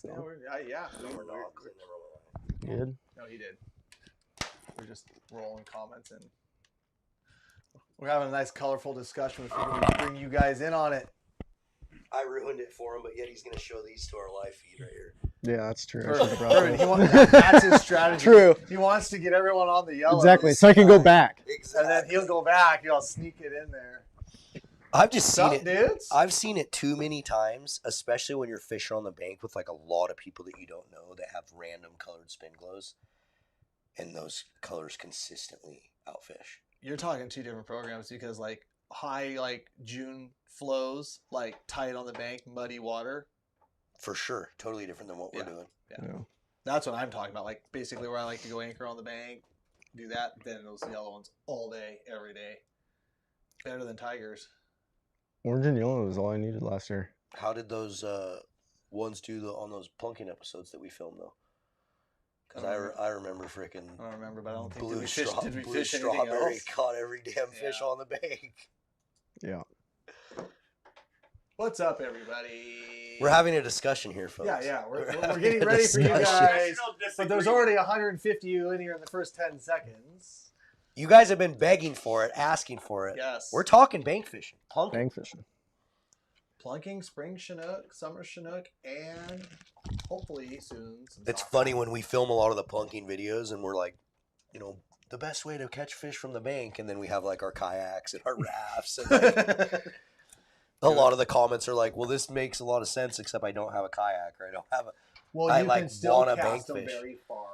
So. Yeah. No more dogs. They never went away. Good. No, he did. We're just rolling comments and we're having a nice, colorful discussion. We figured we'd bring you guys in on it. I ruined it for him, but yet he's going to show these to our live feed right here. Yeah, that's true. That's his strategy. True. He wants to get everyone on the yellow. Exactly. So I can go back. Exactly. And then he'll go back. He'll sneak it in there. I've just seen it, dudes? I've seen it too many times, especially when you're fishing on the bank with like a lot of people that you don't know that have random colored spin glows, and those colors consistently outfish. You're talking two different programs because like high like June flows, like tight on the bank, muddy water. For sure, totally different than what we're doing. Yeah. That's what I'm talking about. Like basically where I like to go anchor on the bank, do that, then those yellow ones all day, every day. Better than tigers. Orange and yellow was all I needed last year. How did those ones do on those Plunking episodes that we filmed though? Because I remember freaking. I don't remember, but I don't think blue did we blue fish anything strawberry else? caught every damn fish on the bank. Yeah. What's up, everybody? We're having a discussion here, folks. Yeah. We're getting ready for you guys. But there's already 150 you in here in the first 10 seconds. You guys have been begging for it, asking for it. Yes. We're talking bank fishing. Plunking. Bank fishing. Plunking, spring Chinook, summer Chinook, and hopefully soon some It's soft funny when we film a lot of the plunking videos and we're like, you know, the best way to catch fish from the bank, and then we have like our kayaks and our rafts. And like, a lot of the comments are like, well, this makes a lot of sense, except I don't have a kayak or I don't have a. Well, I you like can still wanna cast bank them fish. very far.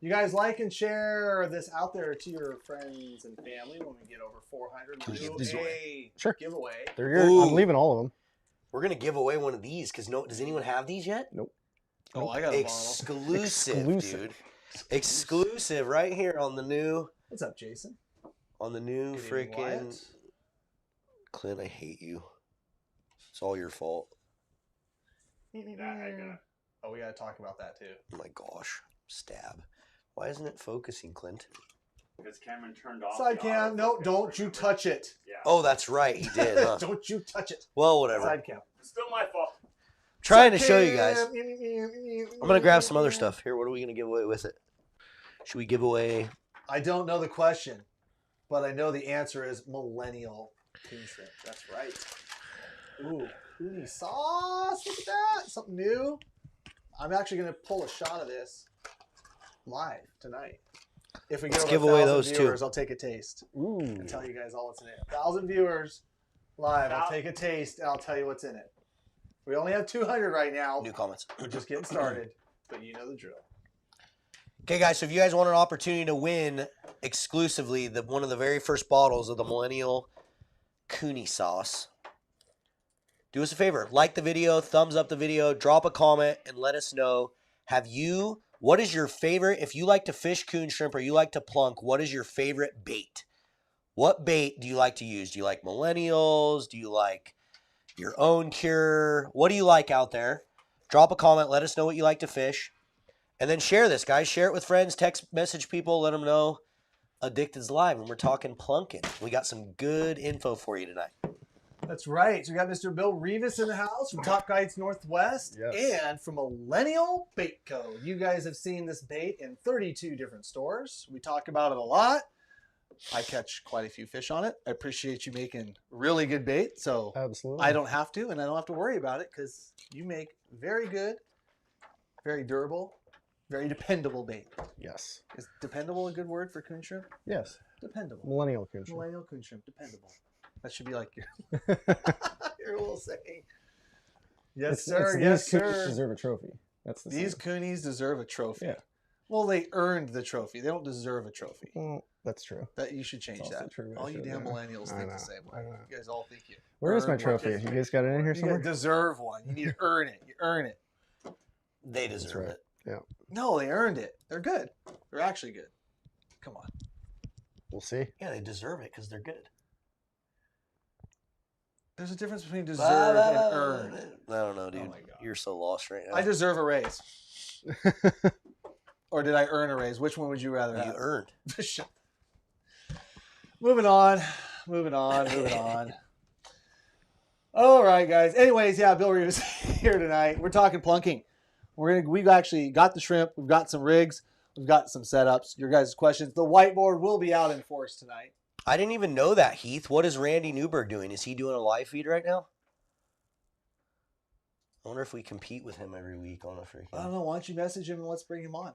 You guys like and share this out there to your friends and family when we get over 400. Can we We'll give do these a Sure. giveaway. They're yours. Ooh. I'm leaving all of them. We're gonna give away one of these because does anyone have these yet? Nope. Oh, I got a bottle. Exclusive, dude. Exclusive right here on the new. What's up, Jason? On the new Good evening, freaking. Wyatt. Clint, I hate you. It's all your fault. Oh, we got to talk about that too. Oh my gosh. Stab. Why isn't it focusing, Clint? Because Cameron turned off. Side cam. No, don't you touch it. Yeah. Oh, that's right. He did, huh? Don't you touch it. Well, whatever. Side cam. Still my fault. Trying Side to show you guys. cam. I'm going to grab some other stuff. Here, what are we going to give away with it? Should we give away... I don't know the question, but I know the answer is millennial coon shrimp. That's right. Ooh, coony sauce. Look at that. Something new. I'm actually going to pull a shot of this live tonight. If we get Let's over give away 1,000 those viewers, too. I'll take a taste Ooh. and tell you guys all what's in it. 1,000 viewers live. I'll take a taste and I'll tell you what's in it. We only have 200 right now. New comments. We're just getting started, but you know the drill. Okay, guys, so if you guys want an opportunity to win exclusively one of the very first bottles of the Millennial Cooney Sauce, do us a favor. Like the video, thumbs up the video, drop a comment, and let us know, what is your favorite, if you like to fish coon shrimp or you like to plunk, what is your favorite bait? What bait do you like to use? Do you like millennials? Do you like your own cure? What do you like out there? Drop a comment. Let us know what you like to fish. And then share this, guys. Share it with friends. Text message people. Let them know Addicted's live. And we're talking plunking. We got some good info for you tonight. That's right. So we got Mr. Bill Rivas in the house from Top Guides Northwest and from Millennial Bait Co. You guys have seen this bait in 32 different stores. We talk about it a lot. I catch quite a few fish on it. I appreciate you making really good bait. So Absolutely. I don't have to, and I don't have to worry about it because you make very good, very durable, very dependable bait. Yes. Is dependable a good word for coon shrimp? Yes. Dependable. Millennial coon shrimp. Millennial coon shrimp. Dependable. That should be like your, your little saying. Yes, sir. Yes, these coonies sir. deserve a trophy. That's the These saying. coonies deserve a trophy. Yeah. Well, they earned the trophy. They don't deserve a trophy. Well, that's true. That you should change It's also that. true. I All you should, damn yeah. millennials I think know, the same I way. know. You guys all think you. Where is my earn trophy? one. You guys got it in here You somewhere? deserve one. You need to earn it. You earn it. They deserve right. it. Yeah. No, they earned it. They're good. They're actually good. Come on. We'll see. Yeah, they deserve it because they're good. There's a difference between deserve and earn. I don't know, dude. Oh my God. You're so lost right now. I deserve a raise. Or did I earn a raise? Which one would you rather You have? earned. Shut- Moving on. Moving on. All right, guys. Anyways, yeah, Bill Reeves here tonight. We're talking plunking. We've actually got the shrimp. We've got some rigs. We've got some setups. Your guys' questions. The whiteboard will be out in force tonight. I didn't even know that, Heath. What is Randy Newberg doing? Is he doing a live feed right now? I wonder if we compete with him every week on a freaking... I don't know. Why don't you message him and let's bring him on?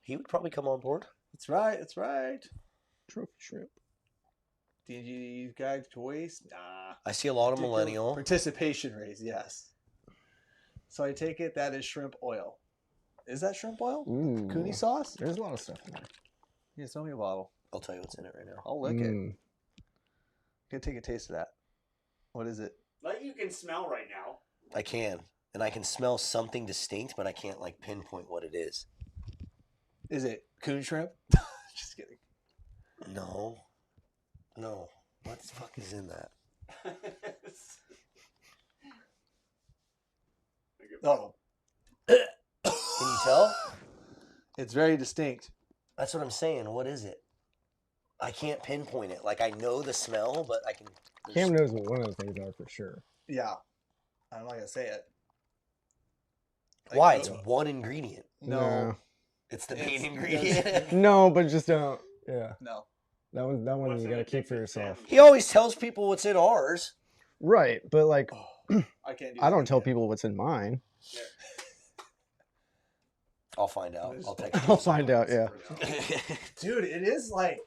He would probably come on board. That's right. That's right. Trophy shrimp. Did you guys choice? Nah. I see a lot of millennial. Participation raise, yes. So I take it that is shrimp oil. Is that shrimp oil? Ooh. 𝗛𝗘𝗟𝗣 sauce? There's a lot of stuff in there. Yeah, sell me a bottle. I'll tell you what's in it right now. I'll lick it. Gonna take a taste of that. What is it? Like you can smell right now. I can. And I can smell something distinct, but I can't like pinpoint what it is. Is it coon shrimp? Just kidding. No. No. What the fuck is in that? Oh. Can you tell? It's very distinct. That's what I'm saying. What is it? I can't pinpoint it. Like I know the smell, but I can... Cam knows what one of the things are for sure. Yeah. I'm not gonna say it. Like, Why? It's one ingredient. No. It's the main ingredient. No, but just don't. Yeah. No. That one What's you in gotta it? keep for yourself. He always tells people what's in ours. Right, but like, I can't do I don't that tell again. people what's in mine. I'll find out. I'll text I'll find out. Yeah. Dude, it is like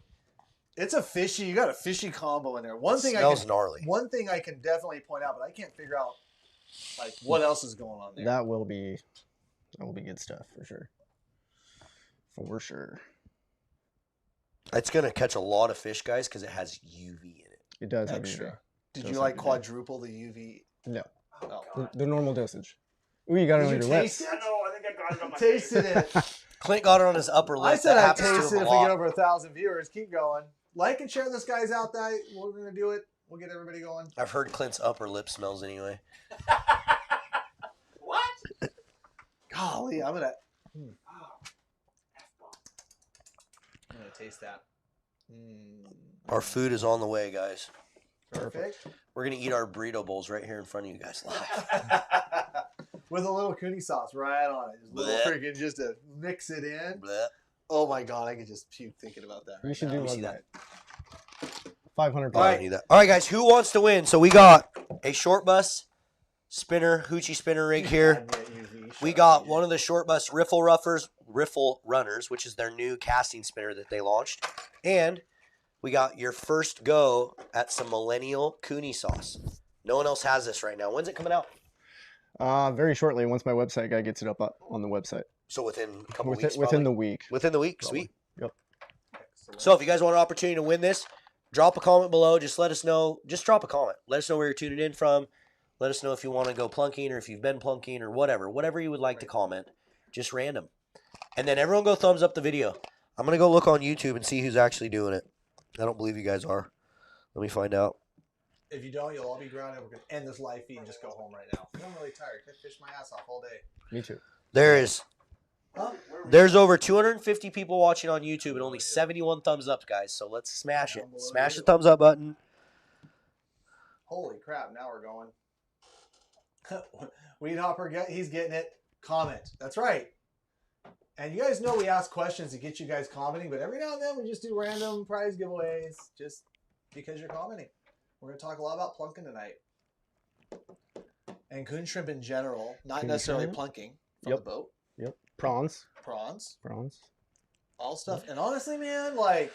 it's a fishy. You got a fishy combo in there. One thing Smells gnarly. One thing I can definitely point out, but I can't figure out like what else is going on there. That will be good stuff for sure. For sure. It's gonna catch a lot of fish, guys, because it has UV in it. It does have Extra. UV. Did Does you have like UV. quadruple the UV? No. Oh. The normal dosage. Ooh, you got it Did on you your taste lips. it? I know. I think I got it on my Tasted face. it. Clint got it on his upper lip. I said That I happens to tasted him it a if we get lot. over 1,000 viewers. Keep going. Like and share this guy's out there. We're gonna do it. We'll get everybody going. I've heard Clint's upper lip smells anyway. What? Golly, I'm gonna taste that. Our food is on the way, guys. Perfect. We're gonna eat our burrito bowls right here in front of you guys live. With a little 𝗛𝗘𝗟𝗣 sauce right on it. Just a little Blech. freaking just to mix it in. Blech. Oh my god, I could just puke thinking about that. We should now. do me one see night. that. 500 All people. right. All right, guys. Who wants to win? So we got a short bus spinner, hoochie spinner rig here. We got one of the short bus riffle runners, which is their new casting spinner that they launched, and we got your first go at some millennial 𝗛𝗘𝗟𝗣 sauce. No one else has this right now. When's it coming out? Very shortly, once my website guy gets it up on the website. So within a couple Within, weeks. within the probably? week. Within the week. Probably. Sweet. Yep. So if you guys want an opportunity to win this, drop a comment below. Just let us know. Just drop a comment. Let us know where you're tuning in from. Let us know if you want to go plunking or if you've been plunking or whatever. Whatever you would like to comment. Just random. And then everyone go thumbs up the video. I'm going to go look on YouTube and see who's actually doing it. I don't believe you guys are. Let me find out. If you don't, you'll all be grounded. We're going to end this live feed and just go home right now. I'm really tired. I fished my ass off all day. Me too. There's over 250 people watching on YouTube and only 71 thumbs up, guys. So let's smash it. Smash the thumbs up button. Holy crap, now we're going. Weed Hopper, he's getting it. Comment. That's right. And you guys know we ask questions to get you guys commenting, but every now and then we just do random prize giveaways just because you're commenting. We're going to talk a lot about plunking tonight. And coon shrimp in general, not Coon necessarily shrimp? plunking from Yep. the boat. Yep. Prawns. Prawns. All stuff. And honestly, man, like,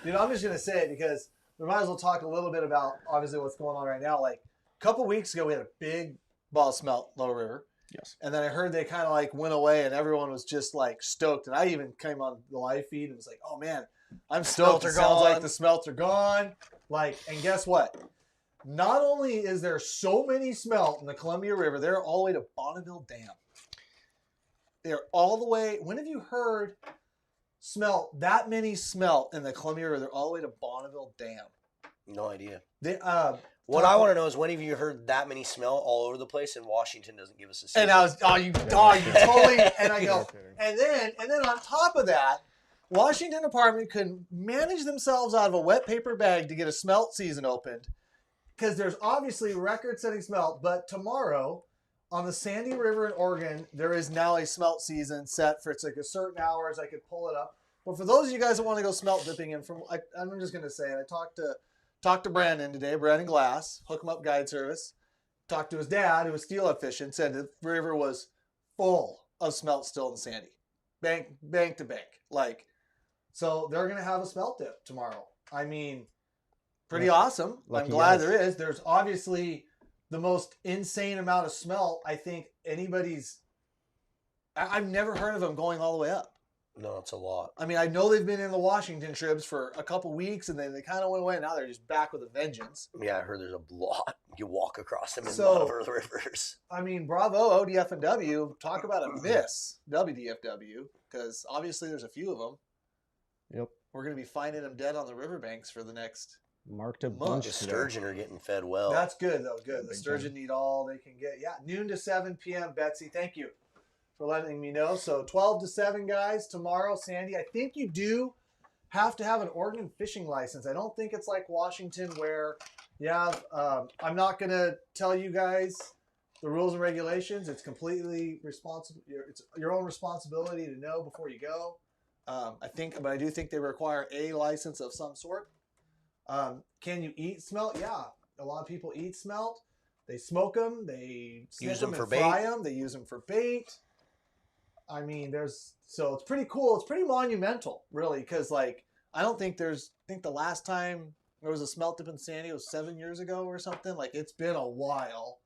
dude, I'm just going to say it because we might as well talk a little bit about, obviously, what's going on right now. Like, a couple weeks ago, we had a big ball of smelt, Little River. Yes. And then I heard they kind of, like, went away, and everyone was just, like, stoked. And I even came on the live feed and was like, oh, man, I'm stoked. It sounds like the smelts are gone. Like, and guess what? Not only is there so many smelt in the Columbia River, they're all the way to Bonneville Dam. They're all the way. When have you heard that many smelt in the Columbia River? They're all the way to Bonneville Dam. No idea. They, What I want to know is when have you heard that many smell all over the place and Washington doesn't give us a signal? and I was, you totally, and I go, and then on top of that, Washington Department couldn't manage themselves out of a wet paper bag to get a smelt season opened because there's obviously record-setting smelt, but tomorrow on the Sandy River in Oregon, there is now a smelt season set for, it's like a certain hours. I could pull it up. But for those of you guys that want to go smelt dipping in, I'm just going to say it. I talked to Brandon today, Brandon Glass, Hook 'em Up Guide Service. Talked to his dad, who was steelhead fishing, said the river was full of smelt still in Sandy. Bank to bank. Like, so they're going to have a smelt dip tomorrow. I mean, pretty awesome. I'm glad there is. There's obviously the most insane amount of smelt I think anybody's. I've never heard of them going all the way up. No, it's a lot. I mean, I know they've been in the Washington trips for a couple weeks, and then they kind of went away. And now they're just back with a vengeance. Yeah, I heard there's a lot. You walk across them in a lot of the rivers. I mean, bravo, ODF&W. Talk about a miss, WDFW, because obviously there's a few of them. Yep. We're going to be finding them dead on the riverbanks for the next marked a month. bunch. The sturgeon are getting fed well. That's good, though. Good. The sturgeon need all they can get. Yeah, noon to 7 p.m., Betsy. Thank you for letting me know. So 12 to 7, guys, tomorrow, Sandy. I think you do have to have an Oregon fishing license. I don't think it's like Washington where, I'm not going to tell you guys the rules and regulations. It's completely responsible. It's your own responsibility to know before you go. But I do think they require a license of some sort. Can you eat smelt? Yeah. A lot of people eat smelt. They smoke them. They use them for and bait. Fry them. They use them for bait. I mean, so it's pretty cool. It's pretty monumental, really, because like I think the last time there was a smelt dip in Sandy was 7 years ago or something. Like it's been a while,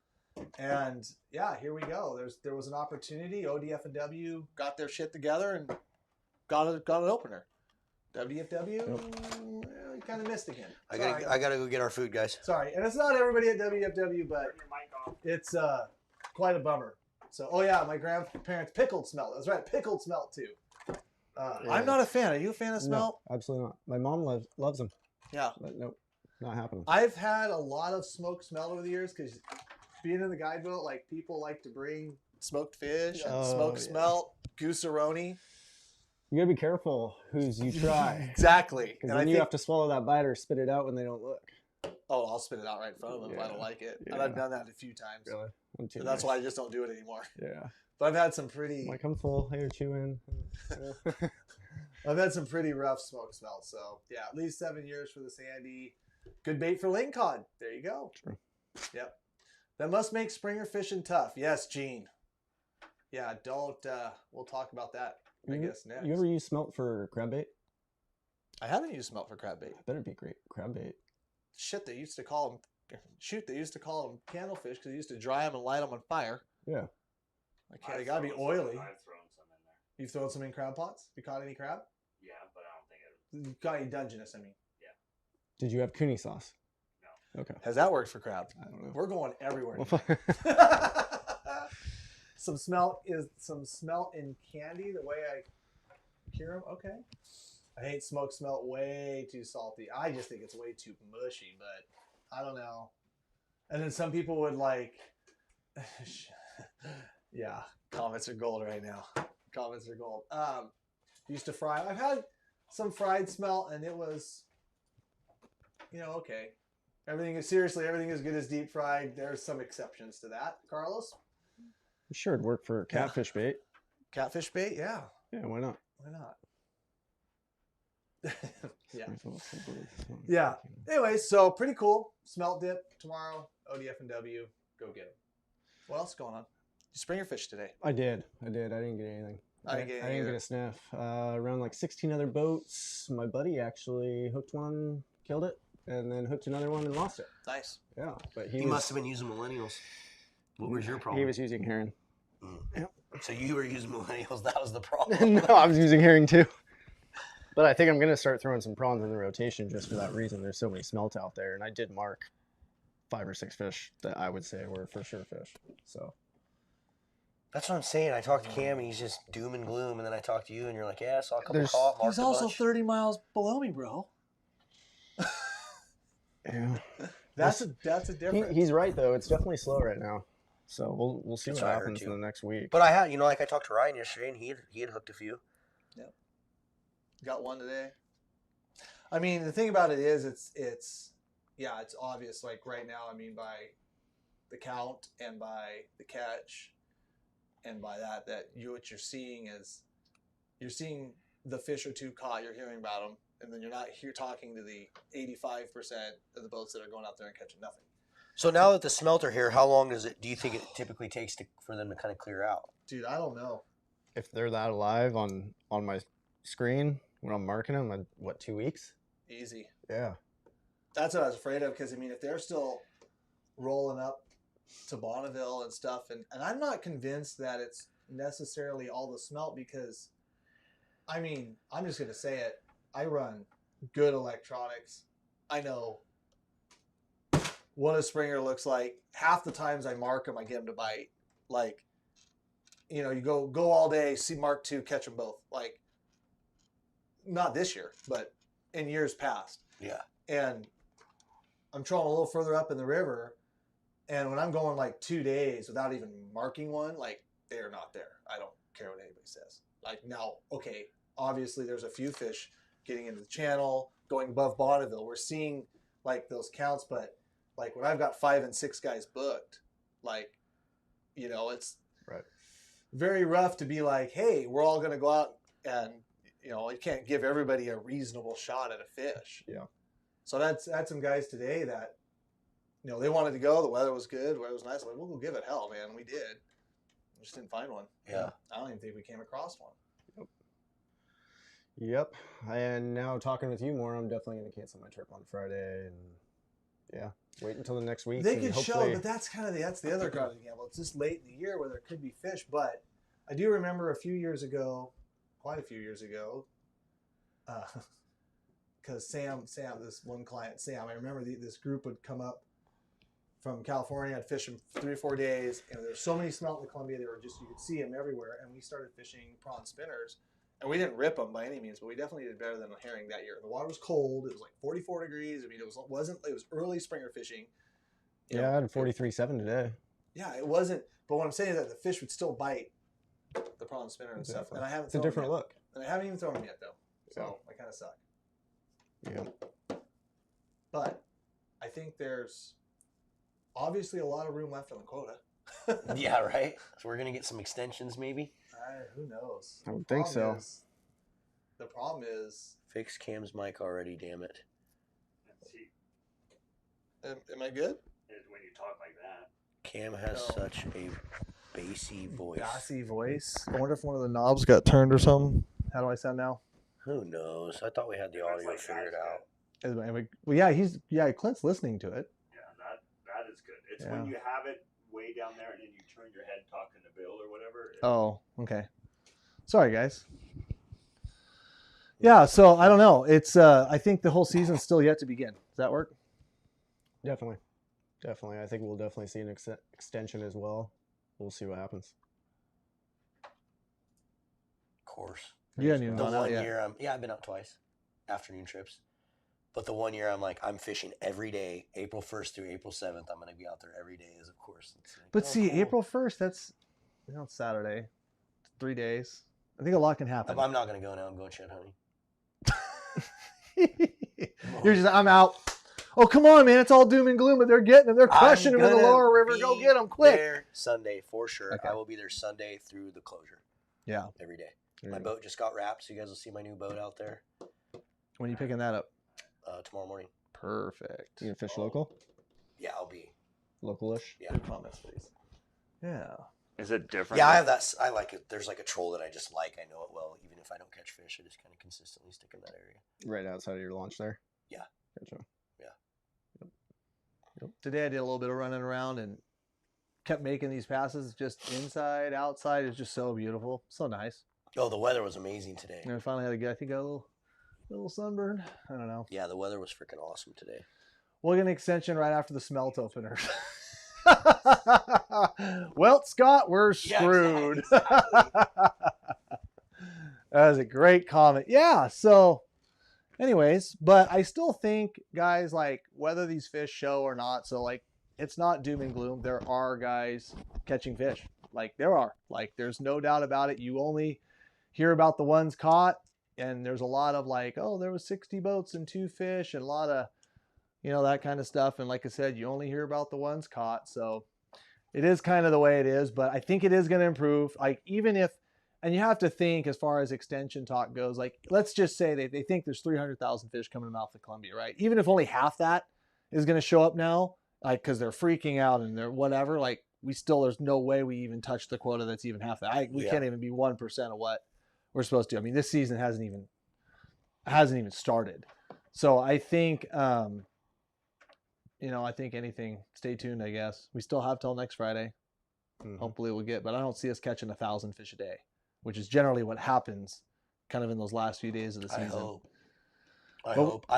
and yeah, here we go. There was an opportunity. ODF&W got their shit together and got an opener. WDFW kind of missed again. I gotta go get our food, guys. Sorry, and it's not everybody at WDFW, but it's quite a bummer. So, my grandparents pickled smelt. That's right, pickled smelt too. I'm not a fan. Are you a fan of smelt? No, absolutely not. My mom loves them. Yeah. But nope, not happening. I've had a lot of smoked smelt over the years because being in the guide boat, like people like to bring smoked fish and smoked smelt, goose-a-roni. You gotta be careful whose you try. Exactly. Because then you have to swallow that bite or spit it out when they don't look. Oh, I'll spit it out right in front of them if I don't like it. Yeah. And I've done that a few times. Really? So that's why I just don't do it anymore. Yeah. But I've had some pretty... Like, I'm full. Here, chew in. I've had some pretty rough smoked smelt. So, yeah, at least 7 years for the Sandy. Good bait for lake cod. There you go. True. Yep. That must make springer fishing tough. Yes, Gene. Yeah, we'll talk about that, I guess, next. You ever use smelt for crab bait? I haven't used smelt for crab bait. That'd be great. Crab bait. Shit, they used to call them candlefish because they used to dry them and light them on fire. Yeah. They gotta be oily. I've thrown some in there. You've thrown some in crab pots? You caught any crab? Yeah, but I don't think it. You caught any Dungeness, I mean. Did you have 𝗛𝗘𝗟𝗣 sauce? No. Okay. Has that worked for crab? I don't know. We're going everywhere. Some smelt in candy, the way I cure them. Okay. I hate smoked smelt, way too salty. I just think it's way too mushy, but I don't know. And then some people would like, yeah, comments are gold right now. Comments are gold. Used to fry. I've had some fried smelt, and it was, okay. Everything is good as deep fried. There's some exceptions to that. Carlos? Sure, it'd work for catfish bait. Catfish bait? Yeah. Yeah, why not? Why not? Yeah. Yeah. Anyway, so pretty cool. Smelt dip tomorrow. ODF&W. Go get them. What else is going on? You springer fish today? I did. I didn't get anything. I didn't get a sniff. Around like 16 other boats. My buddy actually hooked one, killed it, and then hooked another one and lost it. Nice. Yeah, but He must have been using millennials. What was your problem? He was using herring. Yep. So you were using millennials. That was the problem. No, I was using herring too. But I think I'm gonna start throwing some prawns in the rotation just for that reason. There's so many smelt out there, and I did mark 5 or 6 fish that I would say were for sure fish. So that's what I'm saying. I talked to Cam, and he's just doom and gloom, and then I talked to you, and you're like, "Yeah, I saw a couple caught, marked He's a also bunch." 30 miles below me, bro. yeah, That's a difference. He's right though. It's definitely slow right now. So we'll see what happens in the next week. But I had, like I talked to Ryan yesterday, and he had hooked a few. Yep. Got one today. I mean, the thing about it is, it's obvious. Like right now, I mean, by the count and by the catch, and by that what you're seeing is you're seeing the fish or two caught. You're hearing about them, and then you're not here talking to the 85% of the boats that are going out there and catching nothing. So now that the smelt are here, how long do you think it typically takes for them to kind of clear out? Dude, I don't know. If they're that alive on my screen when I'm marking them, what, 2 weeks? Easy. Yeah. That's what I was afraid of, because I mean, if they're still rolling up to Bonneville and stuff, and I'm not convinced that it's necessarily all the smelt, because I mean, I'm just gonna say it. I run good electronics. I know what a springer looks like. Half the times I mark them, I get them to bite. Like, you know, you go all day, see Mark II, catch them both. Like, not this year, but in years past. Yeah. And I'm trolling a little further up in the river, and when I'm going like 2 days without even marking one, like, they're not there. I don't care what anybody says. Like, now, okay, obviously there's a few fish getting into the channel, going above Bonneville. We're seeing like those counts, but like when I've got 5 and 6 guys booked, like, you know, it's right. Very rough to be like, hey, we're all going to go out, and, you know, you can't give everybody a reasonable shot at a fish. Yeah. So that's some guys today that, you know, they wanted to go. The weather was good. The weather was nice. I'm like, we'll go give it hell, man. We did. We just didn't find one. Yeah. I don't even think we came across one. Yep. And now talking with you more, I'm definitely going to cancel my trip on Friday, and yeah, wait until the next week. They and could show, hopefully... but that's the other part of the gamble. It's just late in the year where there could be fish. But I do remember quite a few years ago, because Sam, this one client, Sam, I remember this group would come up from California. I'd fish them 3 or 4 days, and there's so many smelt in the Columbia, they were just, you could see them everywhere. And we started fishing prawn spinners, and we didn't rip them by any means, but we definitely did better than a herring that year. The water was cold. It was like 44 degrees. I mean, it was early springer fishing. You know, I had 43.7 today. Yeah, it wasn't. But what I'm saying is that the fish would still bite the prawn spinner and stuff. And I haven't. It's a different look. And I haven't even thrown them yet, though. So I kind of suck. Yeah. But I think there's obviously a lot of room left on the quota. Yeah, right? So we're going to get some extensions maybe? Who knows? I would think so. The problem is... Fix Cam's mic already, damn it. Let's see. Am I good? When you talk like that. Cam has such a bassy voice. Bassy voice. I wonder if one of the knobs got turned or something. How do I sound now? Who knows? I thought we had the audio like figured that. out. Well, yeah, Clint's listening to it. Yeah, that is good. It's when you have it way down there and then you turn your head talking to Bill or whatever. Oh, okay. Sorry, guys. Yeah, so I don't know. It's I think the whole season's still yet to begin. Does that work? Definitely. I think we'll definitely see an extension as well. We'll see what happens. Of course. You haven't even The gone out one yet. year I've been out twice, afternoon trips. But the 1 year I'm fishing every day, April 1st through April 7th. I'm going to be out there every day, of course. It's like, But see, cool. April 1st, that's it's Saturday. It's 3 days. I think a lot can happen. I'm not going to go now. I'm going shed hunting. You're just, I'm out. Oh, come on, man. It's all doom and gloom, but they're getting them. They're crushing them in the gonna lower river. Go get them quick. There Sunday for sure. Okay. I will be there Sunday through the closure. Yeah. Every day. There My you go. boat just got wrapped, so you guys will see my new boat out there When are you picking that up? tomorrow morning. Perfect. You gonna fish local? Yeah, I'll be. Localish? Yeah. Good comments, please. Yeah. Is it different? Yeah, I have that. I like it. There's like a troll that I just like. I know it well. Even if I don't catch fish, I just kind of consistently stick in that area. Right outside of your launch there? Yeah. Gotcha. Today I did a little bit of running around and kept making these passes just inside, outside. It's just so beautiful. So nice. Oh, the weather was amazing today. And I finally had I think got a little sunburn. I don't know. Yeah, the weather was freaking awesome today. We'll get an extension right after the smelt opener. Well, Scott, we're screwed. exactly. That was a great comment. Yeah, so anyways, but I still think, guys, like whether these fish show or not, so like it's not doom and gloom. There are guys catching fish. Like there are. Like there's no doubt about it. You only hear about the ones caught, and there's a lot of like, oh, there was 60 boats and 2 fish and a lot of, you know, that kind of stuff. And like I said, you only hear about the ones caught. So It is kind of the way it is, but I think it is going to improve. Like even if, and you have to think as far as extension talk goes, like let's just say they think there's 300,000 fish coming in off the Columbia, right? Even if only half that is going to show up now, like because they're freaking out and they're whatever, like there's no way we even touch the quota that's even half that. We can't even be 1% of what we're supposed to. I mean, this season hasn't even started. So I think, I think anything, stay tuned, I guess. We still have till next Friday. Mhm. Hopefully we'll but I don't see us catching 1,000 fish a day, which is generally what happens kind of in those last few days of the season. I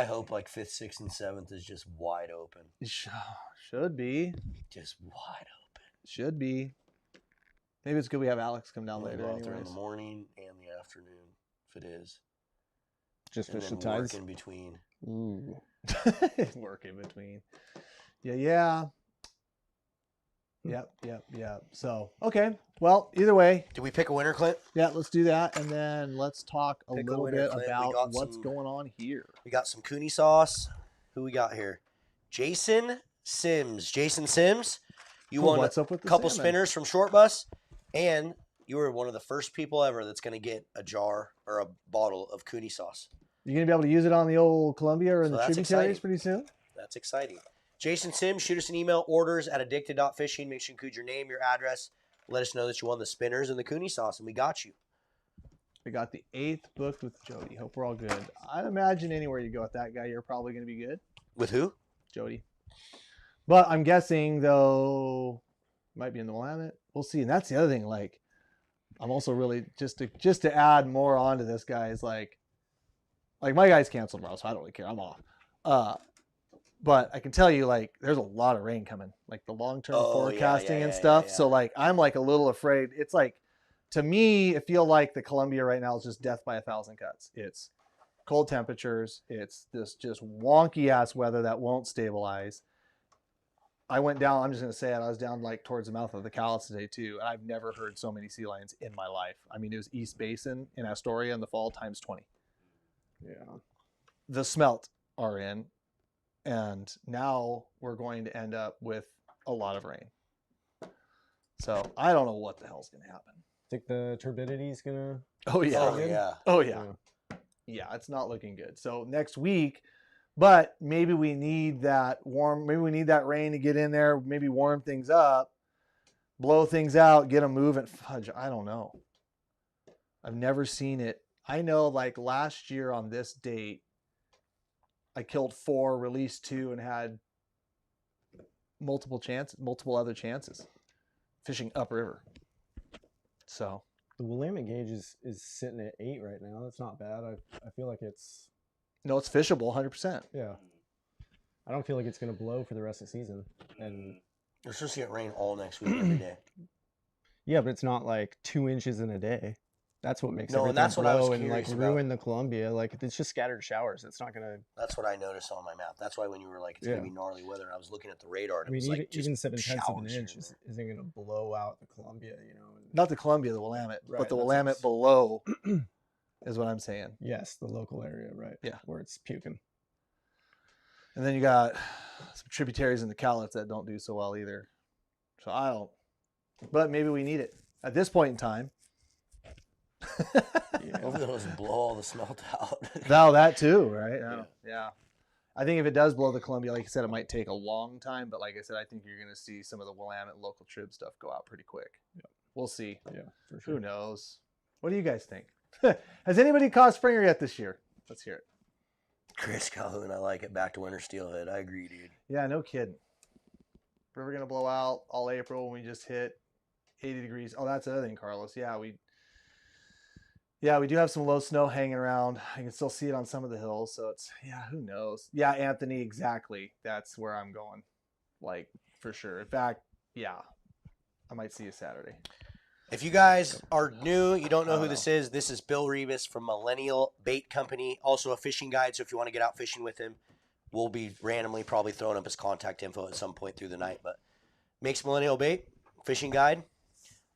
hope like 5th, 6th, and 7th is just wide open. Should be. Just wide open. Should be. Maybe it's good we have Alex come down We'll later go out there in anyways. the morning and the afternoon, if it is. Just And fish the then tides. work in between. Ooh. Work in between. Yeah. Yep. So, okay. Well, either way, Did we pick a winner, Clint? yeah, let's do that. And then let's talk a Pick a little winner, bit Clint. We about got what's some- going on here. We got some 𝗛𝗘𝗟𝗣 sauce. Who we got here? Jason Sims. Jason Sims, you Cool, won what's a up with the couple salmon? spinners from Short Bus, and you were one of the first people ever that's going to get a jar or a bottle of 𝗛𝗘𝗟𝗣 sauce. You going to be able to use it on the old Columbia or in So the that's tributaries exciting. pretty soon? That's exciting. Jason Sims, shoot us an email, orders@addicted.fishing. Make sure you include your name, your address. Let us know that you won the spinners and the 𝗛𝗘𝗟𝗣 sauce, and we got you. We got the 8th booked with Jody. Hope we're all good. I'd imagine anywhere you go with that guy, you're probably going to be good. With who? Jody. But I'm guessing, though, might be in the Willamette. We'll see. And that's the other thing. Like, I'm also really, just to add more onto this guy is like my guy's canceled tomorrow, so I don't really care. I'm off. But I can tell you, like, there's a lot of rain coming, like the long-term forecasting and stuff. So, like, I'm like a little afraid. It's like, to me, I feel like the Columbia right now is just death by 1,000 cuts. It's cold temperatures. It's this just wonky ass weather that won't stabilize. I went down, I'm just going to say it, I was down like towards the mouth of the 𝗪𝗪 today too. And I've never heard so many sea lions in my life. I mean, it was East Basin in Astoria in the fall times 20. Yeah. The smelt are in. And now we're going to end up with a lot of rain. So I don't know what the hell's going to happen. Think the turbidity's gonna. Oh yeah. Oh, yeah. Oh yeah. Yeah, it's not looking good. So next week, but maybe we need that rain to get in there, maybe warm things up, blow things out, get them moving. Fudge, I don't know. I've never seen it. I know like last year on this date, I killed 4, released 2, and had multiple other chances fishing upriver. So The Willamette gauge is sitting at 8 right now. That's not bad. I feel like it's. no, it's fishable 100%. Yeah. I don't feel like it's gonna blow for the rest of the season. And We're supposed to get rain all next week every day. yeah, but it's not like 2 inches in a day. That's what makes No, and everything that's what I was blow and like curious about. ruin the Columbia. Like it's just scattered showers. It's not gonna. That's what I noticed on my map. That's why when you were like, it's Yeah. going to be gnarly weather, and I was looking at the radar, and I mean, it was like even 7/10 of an showers here inch and isn't gonna blow out the Columbia. You know. And, Not the Columbia, the Willamette, Right, but the that's Willamette what's- below is what I'm saying. yes, the local area, right? Yeah. Where it's puking. And then you got some tributaries in the 𝗪𝗪𝗥 that don't do so well either. So I don't. But maybe we need it at this point in time. Yeah. Hopefully it'll just blow all the smelt out. Now that too, right? Yeah. Yeah. I think if it does blow the Columbia, like I said, it might take a long time. But like I said, I think you're going to see some of the Willamette local trib stuff go out pretty quick. Yeah. We'll see. Yeah, for Who sure. knows? What do you guys think? Has anybody caught Springer yet this year? Let's hear it. Chris Calhoun, I like it. Back to winter steelhead. I agree, dude. Yeah, no kidding. River going to blow out all April when we just hit 80 degrees. Oh, that's the other thing, Carlos. Yeah, we do have some low snow hanging around. I can still see it on some of the hills. So it's, who knows? Yeah, Anthony, exactly. That's where I'm going. Like, for sure. In fact, yeah, I might see you Saturday. If you guys are new, you don't know I who don't this is. This is Bill Rebus from Millennial Bait Company, also a fishing guide. So if you want to get out fishing with him, we'll be randomly probably throwing up his contact info at some point through the night. But makes Millennial Bait, fishing guide.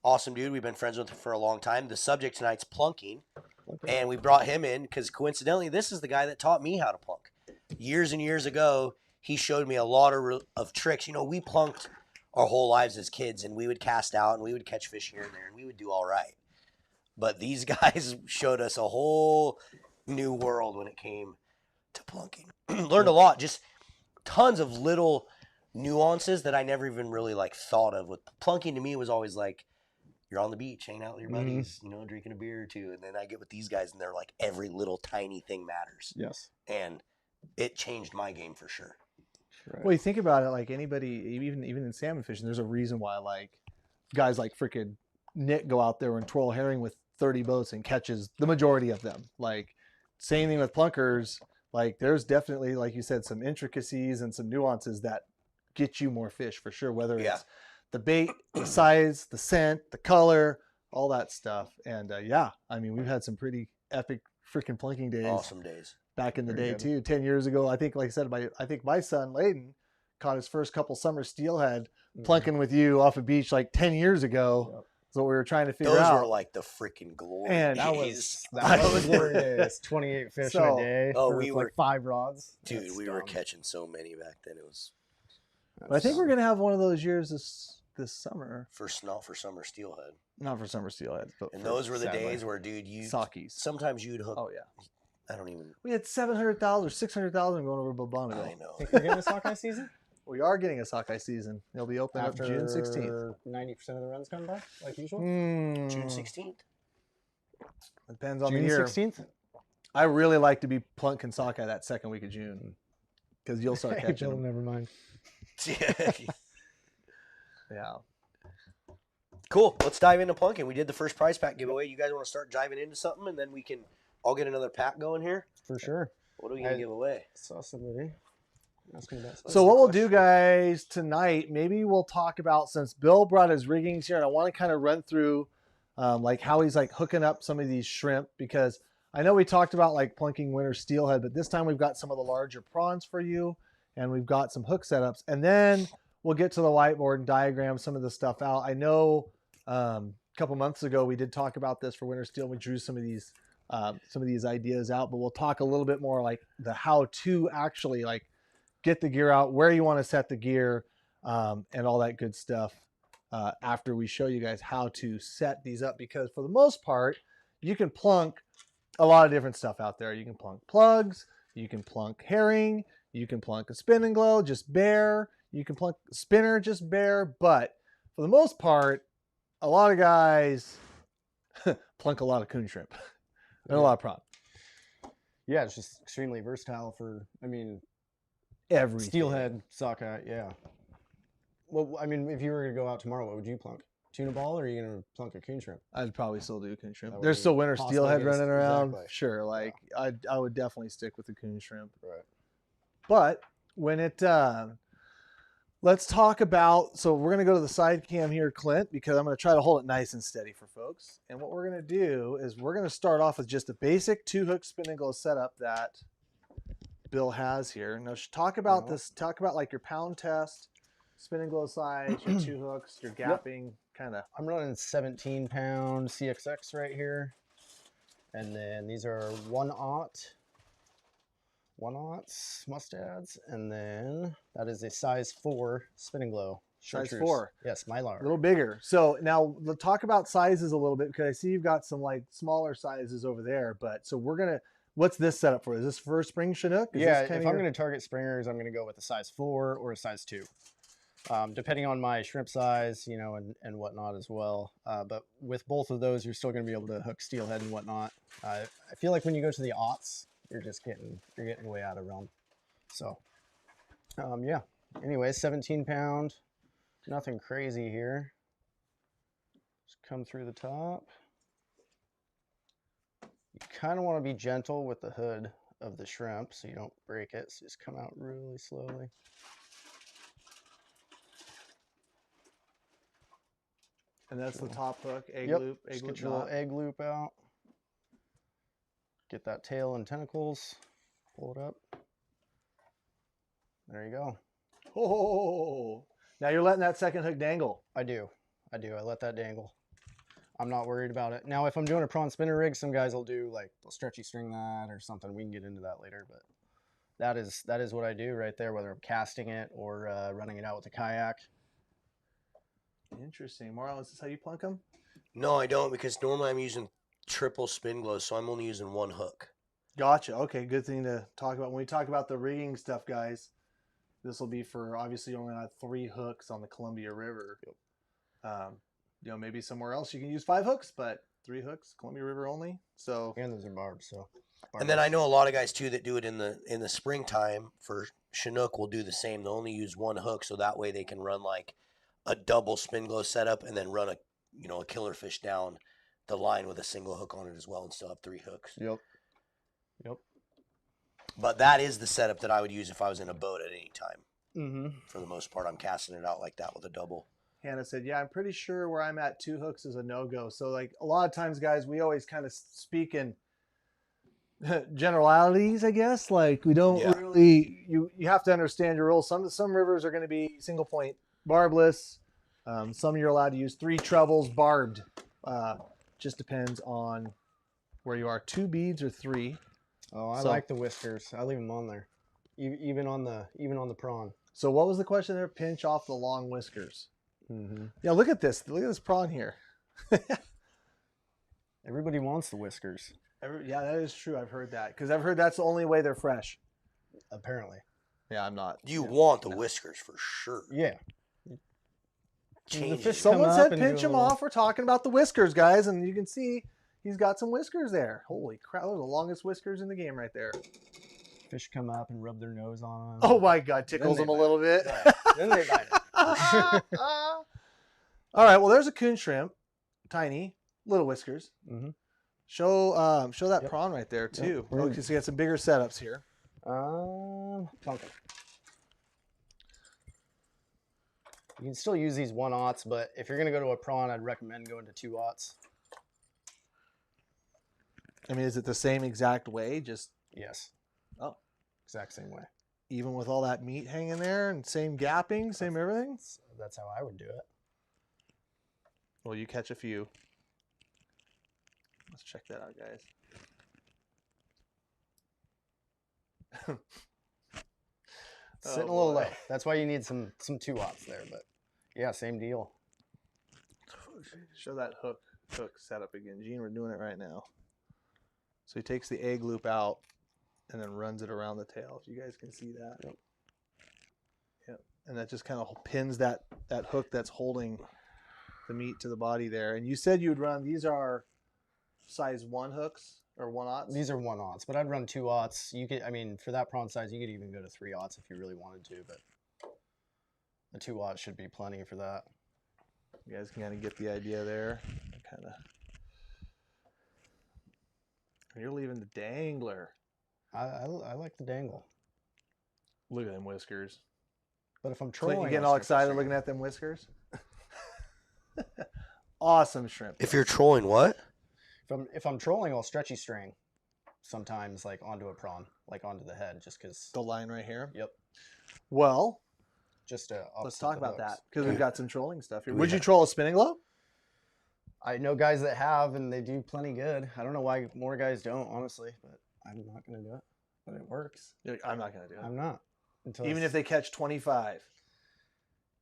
Awesome dude. We've been friends with him for a long time. The subject tonight's plunking. And we brought him in because coincidentally, this is the guy that taught me how to plunk. Years and years ago, he showed me a lot of tricks. You know, we plunked our whole lives as kids, and we would cast out and we would catch fish here and there, and we would do all right. But these guys showed us a whole new world when it came to plunking. Learned a lot, just tons of little nuances that I never even really like thought of. With plunking, to me, was always like, you're on the beach, hanging out with your buddies, you know, drinking a beer or two. And then I get with these guys, and they're like, every little tiny thing matters. Yes. And it changed my game for sure. Right. Well, you think about it, like anybody, even in salmon fishing, there's a reason why like guys like freaking Nick go out there and twirl herring with 30 boats and catches the majority of them. Like same thing with plunkers. Like there's definitely, like you said, some intricacies and some nuances that get you more fish for sure. Whether it's the bait, the size, the scent, the color, all that stuff. And yeah, I mean, we've had some pretty epic freaking plunking days. Awesome days. Back in the Very day good. too. 10 years ago, I think, like I said, I think my son Layden caught his first couple summer steelhead plunking with you off a beach like 10 years ago. Yep. That's what we were trying to figure Those out. were like the freaking glory And days. That was glorious. 28 fish in a day. Oh, for we like were- 5 rods. Dude, That's we were dumb. catching so many back then. It was But I think we're gonna have one of those years this summer. not for summer steelhead. Not for summer steelheads, but And for those were the sadly. days where, dude, sockies. sometimes you'd hook. Oh yeah, I don't even. we had 700,000 or 600,000 going over Bobonico. I know. Think we're getting a sockeye season? We are getting a sockeye season. It'll be open After up June 16th. 90% of the runs come by, like usual? June 16th. Depends on June the year. 16th? I really like to be plunking sockeye that second week of June because you'll start Hey, catching Bill, them. never mind. Yeah. Cool. Let's dive into plunking. We did the first prize pack giveaway. You guys want to start diving into something, and then we can all get another pack going here? For sure. What are we going to give away? Saw somebody asking about So what we'll do, guys, tonight, maybe we'll talk about, since Bill brought his riggings here, and I want to kind of run through like how he's like hooking up some of these shrimp, because I know we talked about like plunking winter steelhead, but this time we've got some of the larger prawns for you, and we've got some hook setups, and then we'll get to the whiteboard and diagram some of the stuff out. I know a couple months ago we did talk about this for winter steel. We drew some of these ideas out, but we'll talk a little bit more like the how to actually like get the gear out, where you want to set the gear, and all that good stuff after we show you guys how to set these up. Because for the most part, you can plunk a lot of different stuff out there. You can plunk plugs, you can plunk herring, you can plunk a spin and glow, just bare. You can plunk a spinner, just bare. But for the most part, a lot of guys plunk a lot of coon shrimp and a lot of prawn. Yeah, it's just extremely versatile for, I mean, Everything. steelhead, sockeye, yeah. Well, I mean, if you were going to go out tomorrow, what would you plunk? Tuna ball, or are you going to plunk a coon shrimp? I'd probably still do coon shrimp. That would There's be still winter possibly steelhead good, running around. exactly. Sure, like I would definitely stick with the coon shrimp. Right. But when it, let's talk about, so we're going to go to the side cam here, Clint, because I'm going to try to hold it nice and steady for folks. And what we're going to do is we're going to start off with just a basic 2-hook spin and glow setup that Bill has here. Now talk about this, talk about like your pound test, spin and glow size, your 2 hooks, your gapping, kind of. I'm running 17-pound CXX right here. And then these are 1/0 mustads. And then that is a size 4 spin and glow. Size Chartreuse. 4. Yes, Mylar. A little bigger. So now let's talk about sizes a little bit, because I see you've got some like smaller sizes over there. But so we're going to, what's this setup for? Is this for spring Chinook? Is Yeah, this if I'm going to target springers, I'm going to go with a size 4 or a size 2. Depending on my shrimp size, you know, and whatnot as well. But with both of those, you're still going to be able to hook steelhead and whatnot. I feel like when you go to the aughts, you're getting way out of realm. So, yeah. Anyway, 17-pound, nothing crazy here. Just come through the top. You kind of want to be gentle with the hood of the shrimp so you don't break it. So just come out really slowly. And that's the top hook, egg Yep, loop, egg just loop get your little knot. egg loop out. Get that tail and tentacles. Pull it up. There you go. Oh, now you're letting that second hook dangle. I do. I let that dangle. I'm not worried about it. Now, if I'm doing a prawn spinner rig, some guys will do like they'll stretchy string that or something. We can get into that later, but that is what I do right there, whether I'm casting it or running it out with a kayak. Interesting. Marlon, is this how you plunk them? No, I don't, because normally I'm using triple spin glows, so I'm only using one hook. Gotcha. Okay, good thing to talk about. When we talk about the rigging stuff, guys, this will be for, obviously, you only have 3 hooks on the Columbia River. You know, maybe somewhere else you can use 5 hooks, but 3 hooks, Columbia River only. So, And those are barbs, so. And then I know a lot of guys too that do it in the springtime for Chinook will do the same. They'll only use 1 hook, so that way they can run like a double spin glow setup and then run a killer fish down the line with a single hook on it as well and still have 3 hooks. Yep. But that is the setup that I would use if I was in a boat at any time. Mm-hmm. For the most part, I'm casting it out like that with a double. Hannah said, yeah, I'm pretty sure where I'm at 2 hooks is a no-go. So, like, a lot of times, guys, we always kind of speak in generalities, I guess. Like, we don't really, you have to understand your rules. Some rivers are going to be single point barbless. Some you're allowed to use 3 trebles barbed. Just depends on where you are. 2 beads or 3. Oh, I like the whiskers. I leave them on there, even on the prawn. So what was the question there? Pinch off the long whiskers. Mm-hmm. Yeah, look at this. Look at this prawn here. Everybody wants the whiskers. Yeah, that is true. I've heard that because I've heard that's the only way they're fresh. Apparently. Yeah, I'm not. You want the whiskers for sure. Yeah. Change fish it. Someone come said up and pinch do a them little- off. We're talking about the whiskers, guys, and you can see he's got some whiskers there. Holy crap! Those are the longest whiskers in the game right there. Fish come up and rub their nose on them. Oh my God, tickles Then them they a little bit. Then they bite it. All right, well, there's a coon shrimp, tiny, little whiskers. Mm-hmm. Show that Yep. prawn right there too. Yep. Okay, so you got some bigger setups here. Plunking. You can still use these 1/0s, but if you're gonna go to a prawn, I'd recommend going to 2/0s. I mean, is it the same exact way? Just Yes. Oh. Exact same way. even with all that meat hanging there and same gapping, same everything? That's how I would do it. Well, you catch a few. Let's check that out, guys. Sitting a little low. That's why you need some 2/0s there, but yeah, same deal. Show that hook setup again. Gene, we're doing it right now. So he takes the egg loop out and then runs it around the tail. If you guys can see that. Yep. Yep. And that just kind of pins that hook that's holding the meat to the body there. And you said you'd run, these are size 1 hooks or 1/0s? These are 1/0s, but I'd run 2/0s. You could, I mean, for that prawn size, you could even go to 3/0s if you really wanted to, but a 2/0 should be plenty for that. You guys can kind of get the idea there. Kind of. You're leaving the dangler. I like the dangle, Look at them whiskers. but if I'm Clint, trolling, you getting all excited looking at them whiskers? Awesome shrimp. If you're trolling, what? If I'm trolling, I'll stretchy string sometimes, like onto a prawn, like onto the head, just because. The line right here. Yep. Well, Just to let's offset talk the about hooks. that because we've got some trolling stuff here. We Would you have- troll a spinning glow? I know guys that have, and they do plenty good. I don't know why more guys don't, honestly, but I'm not gonna do it. But it works. I'm not going to do it. I'm not. Until Even if they catch 25.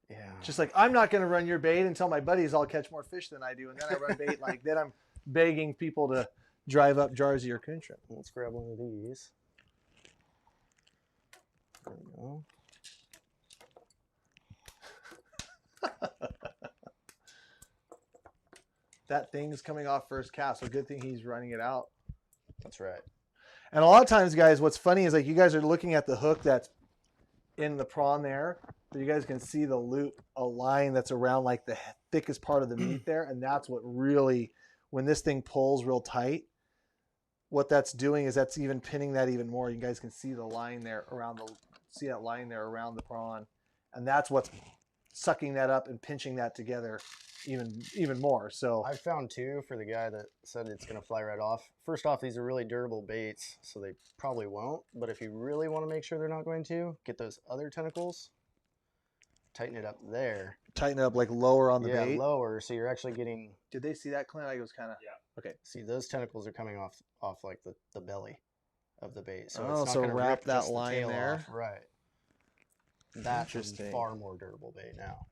yeah. Just like, I'm not going to run your bait until my buddies all catch more fish than I do. And then I run bait like, then I'm begging people to drive up Jarzy or coon shrimp. Let's grab one of these. There we go. That thing's coming off first cast. So good thing he's running it out. That's right. And a lot of times, guys, what's funny is like you guys are looking at the hook that's in the prawn there, but you guys can see the loop, a line that's around like the thickest part of the meat there. And that's what really, when this thing pulls real tight, what that's doing is that's even pinning that even more. You guys can see the line there around see that line there around the prawn. And that's what's sucking that up and pinching that together even more. So I found too, for the guy that said it's going to fly right off. First off, these are really durable baits, so they probably won't. But if you really want to make sure they're not going to, get those other tentacles, tighten it up there. tighten it up like lower on the Yeah, bait. lower, so you're actually getting. Did they see that, Clint? I was kind of. Yeah. Okay. See, those tentacles are coming off like the belly of the bait. So Oh, it's not so gonna wrap rip that just the line tail there? off. Right. That's Interesting. far more durable bait now.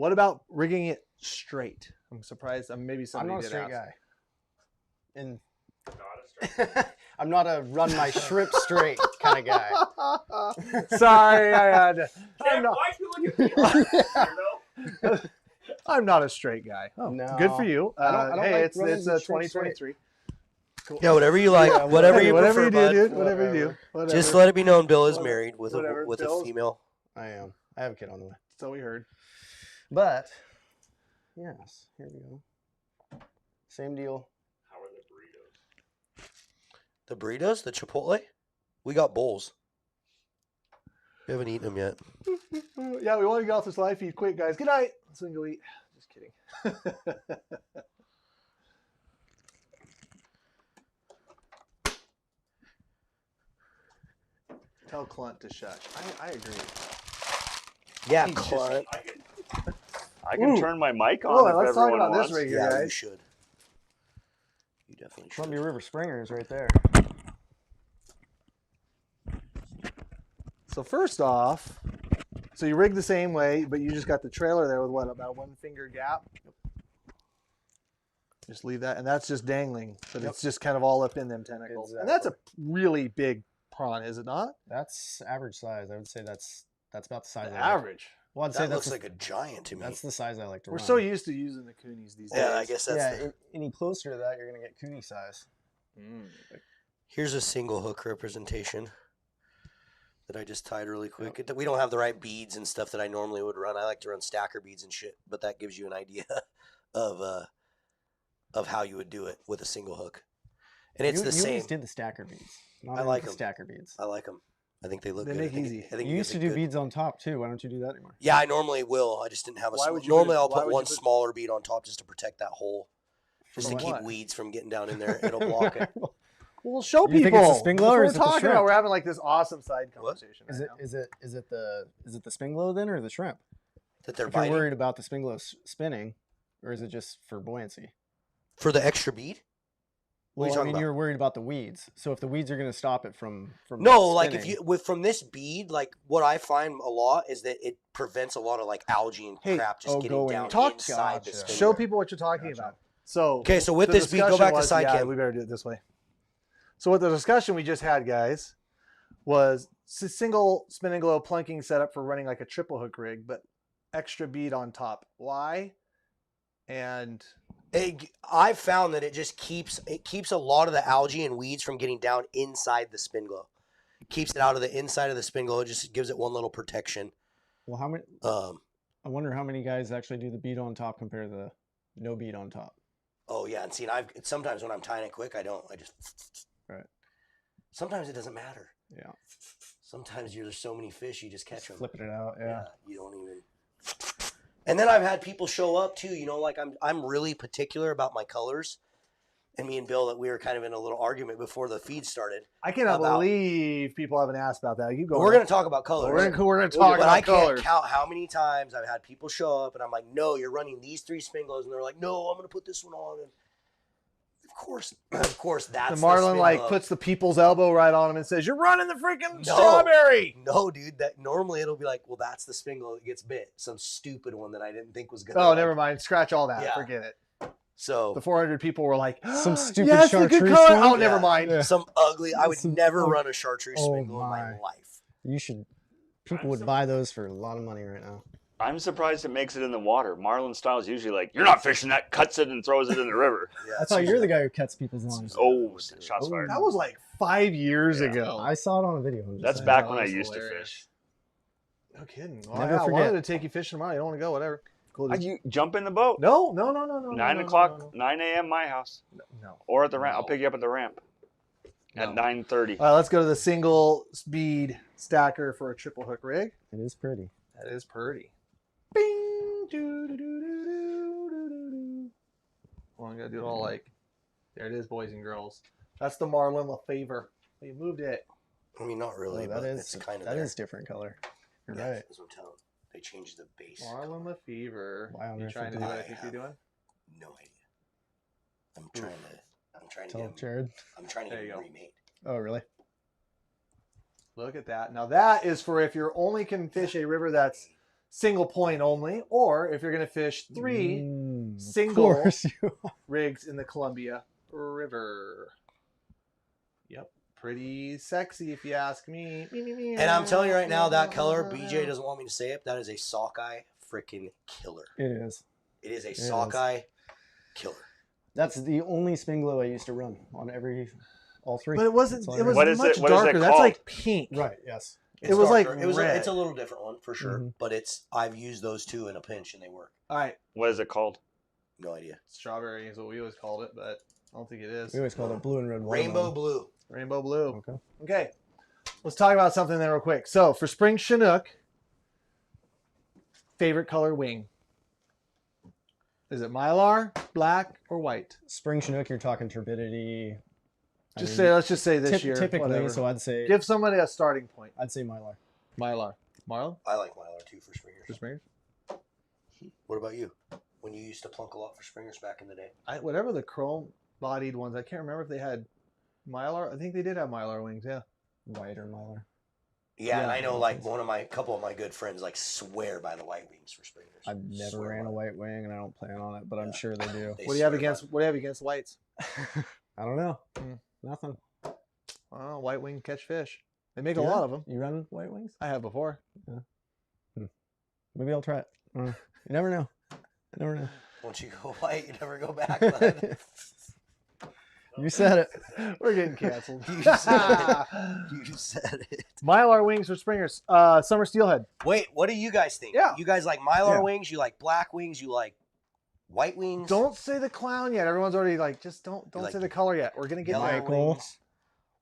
What about rigging it straight? I'm surprised. Maybe I'm somebody not a did straight ask. guy. And Not a straight. I'm not a run my shrimp straight kind of guy. Sorry, I had to. Jeff, why'd you look at me? Weirdo? I'm not a straight guy. Oh, No. good for you. I don't hey, like it's running it's the shrimp 2023. Cool. Yeah, whatever you like, Yeah, whatever Hey, you whatever prefer, you do, bud. dude. Whatever you do. Whatever. Just let it be known, Bill is Whatever. married with Whatever. a Bill's- female. I am. I have a kid on the way. So we heard. But yes, here we go. Same deal. How are the burritos? The burritos, the Chipotle, we got bowls. We haven't eaten them yet. Yeah, we want to get off this live feed quick, guys. Good night. Let's go eat. Just kidding. Tell Clunt to shush. I agree. Yeah, He just- Clint. I can Ooh. turn my mic on Oh, if let's talk everyone about wants. this right here, Yeah, you guys. should. You definitely should. Columbia River Springer is right there. So first off, so you rig the same way, but you just got the trailer there with what, about 1 finger gap? Just leave that, and that's just dangling, but Yep. it's just kind of all up in them tentacles. And that's a really big prawn, is it not? That's average size. I would say that's about the size. The I like. average. Well, I'd say That that's looks like a giant to me. that's the size I like to We're run. so used to using the coonies these days. Yeah, I guess that's yeah. the... Any closer to that, you're gonna get cooney size. Here's a single hook representation that I just tied really quick. We don't have the right beads and stuff that I normally would run. I like to run stacker beads and shit, but that gives you an idea of how you would do it with a single hook. And it's you, the you same. always did the stacker beads. Not I like the 'em. stacker beads. I like them. I think they look They good. make I think easy. I think You it used gives to it do good. beads on top too. Why don't you do that anymore? Yeah, I normally will. I just didn't have a. Why would you Normally, put it- I'll why put would you one put- smaller bead on top just to protect that hole, just to From keep what? weeds from getting down in there. It'll block it. Well, show You people. think it's a spin glow That's or what is we're it the talking shrimp? about. We're having like this awesome side What? conversation. Is right it the spin glow then, or the shrimp? That they're If you're biting worried about the spin glow spinning, or is it just for buoyancy? for the extra bead. What are you Well, I talking mean, about? you're worried about the weeds. So if the weeds are going to stop it from No, like if spinning- you from this bead, like what I find a lot is that it prevents a lot of like algae and Hey, crap just getting going down Talk- inside the Gotcha. spindle. Show people what you're talking Gotcha. about. So Okay, so with the this bead, go discussion back to was- side yeah, cam. we better do it this way. So what the discussion we just had, guys, was single spin and glow plunking setup for running like a triple hook rig, but extra bead on top. Why? And I've found that it just keeps a lot of the algae and weeds from getting down inside the spin glow. Keeps it out of the inside of the spin glow. It just gives it one little protection. well, how many? I wonder how many guys actually do the bead on top compared to the no bead on top. Oh yeah, and see, sometimes when I'm tying it quick, I don't. I just Right. Sometimes it doesn't matter. Yeah, Sometimes there's so many fish, you just catch them. flipping it out. Yeah. You don't even. And then I've had people show up too. You know, like I'm really particular about my colors. And me and Bill, that we were kind of in a little argument before the feed started. I cannot About- believe people haven't asked about that. You go. We're going to talk about colors. We're gonna But talk about I can't colors. count how many times I've had people show up and I'm like, no, you're running these 3 spin glows. And they're like, no, I'm going to put this one on. And of course, that's The Marlin spin like glow. puts the people's elbow right on him and says, "You're running the freaking No. strawberry." No, dude, that normally it'll be like, well, that's the spin glow that gets bit. Some stupid one that I didn't think was going to. Oh, never mind. Scratch all that. Yeah. Forget it. So The 400 people were like, Some stupid yes, the good chartreuse color. one? Oh, never Yeah. mind. Yeah. some ugly. I would Some- never oh, run a chartreuse oh spin glow in my my. life. You should. People would buy those for a lot of money right now. I'm surprised it makes it in the water. Marlin style is usually like, you're not fishing that, cuts it and throws it in the river. Yeah, I thought you're the guy who cuts people's lines. Oh, shots fired. That was like 5 years Yeah. ago. I saw it on a video. I'm just That's saying. back that when I was used to hilarious. fish. No kidding. Well, Never yeah, I wanted forget. to take you fishing tomorrow. You don't want to go, whatever. Cool. You jump in the boat. No. 9 o'clock, 9 a.m. my house. No. Or at the ramp. I'll No. pick you up at the ramp. At 9:30. All right, let's go to the single speed stacker for a triple hook rig. It is pretty. That is pretty. Bing. Doo, doo, doo, doo, doo, doo, doo, doo. Well, I'm going to do it all like, there it is, boys and girls. That's the Marlin 𝗛𝗡𝗏. You moved it. I mean, not really, Oh, but that is it's kind of that there. is different color. You're Yeah, right. that's what I'm telling. They changed the base. Marlin 𝗛𝗡𝗏. Why on You earth trying to would do they- what I think you're doing? No idea. I'm trying to Tell get Jared. I'm trying to There get you them go. remade. Oh, really? Look at that. Now that is for if you're only can fish a river that's single point only, or if you're going to fish 3 of single course you are. rigs in the Columbia River. Yep. Pretty sexy if you ask me. And I'm telling you right now, that color, BJ doesn't want me to say it, that is a sockeye freaking killer. It is. It is a sockeye killer. That's the only spin glow I used to run on all 3. But it wasn't. That's all It I was What is much it- what is it darker. That's called? like pink. right. Yes. It was like darker. red. It's a little different one for sure, Mhm. but I've used those 2 in a pinch and they work. All right. What is it called? No idea. Strawberry is what we always called it, but I don't think it is. We always called it blue and red. Rainbow blue. Rainbow blue. Okay. Okay. Let's talk about something there real quick. So for spring Chinook, favorite color wing. Is it Mylar, black, or white? Spring Chinook, you're talking turbidity. Let's just say this year. Typically, whatever. so I'd say Give somebody a starting point. I'd say Mylar. Mylar. Marlon? I like Mylar too for springers. For springers? What about you? When you used to plunk a lot for springers back in the day? Whatever the chrome bodied ones, I can't remember if they had Mylar. I think they did have Mylar wings, yeah. White or Mylar. Yeah, and Yeah. I know like a couple of my good friends like swear by the white wings for springers. I've never Swear ran by a it. white wing, and I don't plan on it, but I'm sure they do. They What do you have swear by against it. whites? I don't know. Hmm. Nothing. Oh, white wing catch fish. They make a Yeah? lot of them. You run white wings? I have before. Maybe I'll try it. You never know. You never know. Once you go white, you never go back, bud. You said it. We're getting canceled. You said it. You said it. Mylar wings for springers. Summer steelhead. Wait, what do you guys think? Yeah. You guys like Mylar Yeah. wings? You like black wings? You like white wings? Don't say the clown yet. Everyone's already like, just don't like say the color yet. We're gonna get yellow there. Michael. wings.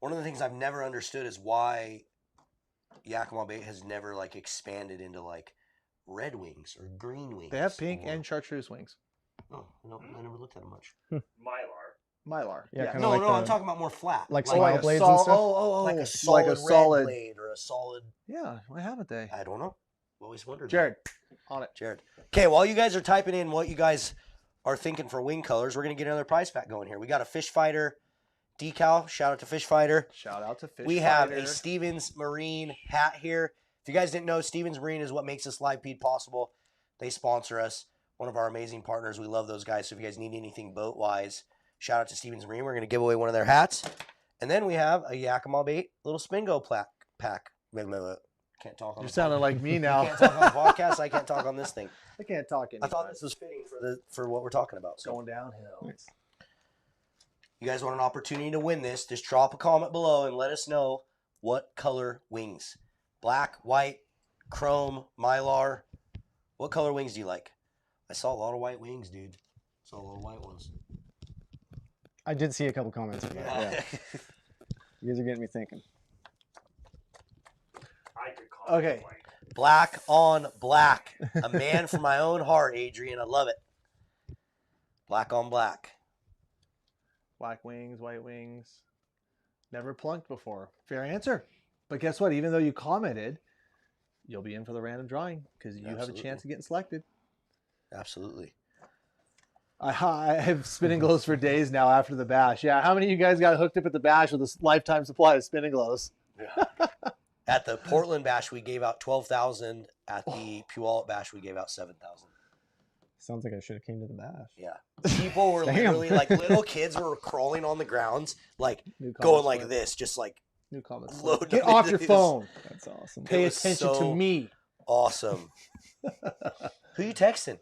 One of the things I've never understood is why Yakima Bait has never like expanded into like red wings or green wings. They have pink or- and chartreuse wings. Oh, no, I never looked at them much. Mylar. Mylar. Yeah, Yeah. kinda No, like no, I'm the- talking about more flat. like Oh, smile like a blades sol- and stuff? Oh, like a like solid, a red solid. blade or a solid. Yeah. Why haven't they? I don't know. Always wondered. Jared, on it. Jared. Okay, while you guys are typing in what you guys are thinking for wing colors, we're gonna get another prize pack going here. We got a Fish Fighter decal. Shout out to Fish Fighter. Shout out to Fish We have Fighter. a Stevens Marine hat here. If you guys didn't know, Stevens Marine is what makes this live feed possible. They sponsor us. One of our amazing partners. We love those guys. So if you guys need anything boat-wise, shout out to Stevens Marine. We're going to give away one of their hats. And then we have a Yakima Bait little Spingo pack. Can't talk on You're the sounding like me now. Can't talk on the podcast. I can't talk on this thing. I can't talk I thought this was fitting for what we're talking about. So going downhill. you guys want an opportunity to win this, just drop a comment below and let us know what color wings. Black, white, chrome, Mylar. What color wings do you like? I saw a lot of white wings, dude. Saw a lot of white ones. I did see a couple comments of that. Yeah. You guys are getting me thinking. I could call Okay. it white. Black on black. A man from my own heart, Adrian. I love it. Black on black. Black wings, white wings. Never plunked before. Fair answer. But guess what? Even though you commented, you'll be in for the random drawing because you have a Absolutely. chance of getting selected. Absolutely. I have spinning glows for days now after the bash. Yeah, how many of you guys got hooked up at the bash with a lifetime supply of spinning glows? At the Portland bash, we gave out 12,000. At the Puyallup bash, we gave out 7,000. Sounds like I should have came to the bash. Yeah. People were Damn. literally like little kids were crawling on the grounds, like New comments, going like Flint. this, just like New comments. Load Get up off into your these. phone. That's awesome. Pay was attention to so- me. awesome. Who you texting?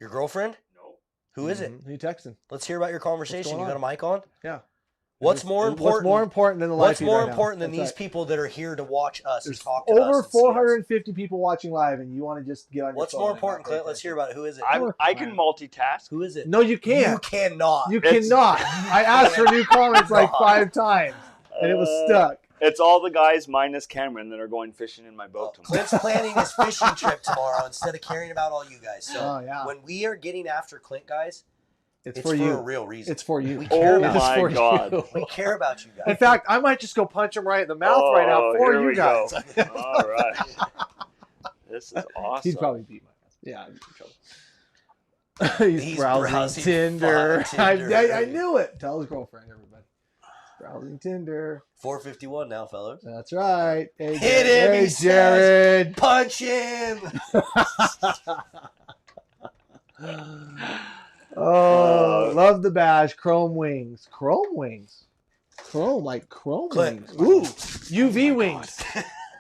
Your girlfriend? No. Who is it? Who you texting? Let's hear about your conversation. You going got a mic on? Yeah. What's more important? What's more important than the live What's feed more right now? important than That's these right. people that are here to watch us and There's talk to us? over and see us? 450 people watching live, and you want to just get on your What's phone more and important, not pay Clint? Let's hear about it. Who is it? I can multitask. Who is it? attention. No, you You can't. cannot. You It's- cannot. I asked for new comments like 5 times, and it was stuck. It's all the guys minus Cameron that are going fishing in my boat tomorrow. Clint's planning his fishing trip tomorrow instead of caring about all you guys. So Oh, yeah. when we are getting after Clint, guys, It's it's for a you. real reason. It's for you. We care Oh about It's my for God. you. We care about you In guys. fact, I might just go punch him right in the mouth right now Oh, for here you we guys. go. All right. This is awesome. He'd probably beat my ass. Yeah, I'd be in trouble. He's, He's browsing browsing Tinder. Tinder. I knew it. Tell his girlfriend, everybody. Browsing Tinder. 451 now, fellas. That's right. Hey, Hit him, Hey, he says. Jared. Punch him. Oh, love the badge. Chrome wings. Chrome wings. Chrome, like chrome Clip. wings. Ooh, UV wings.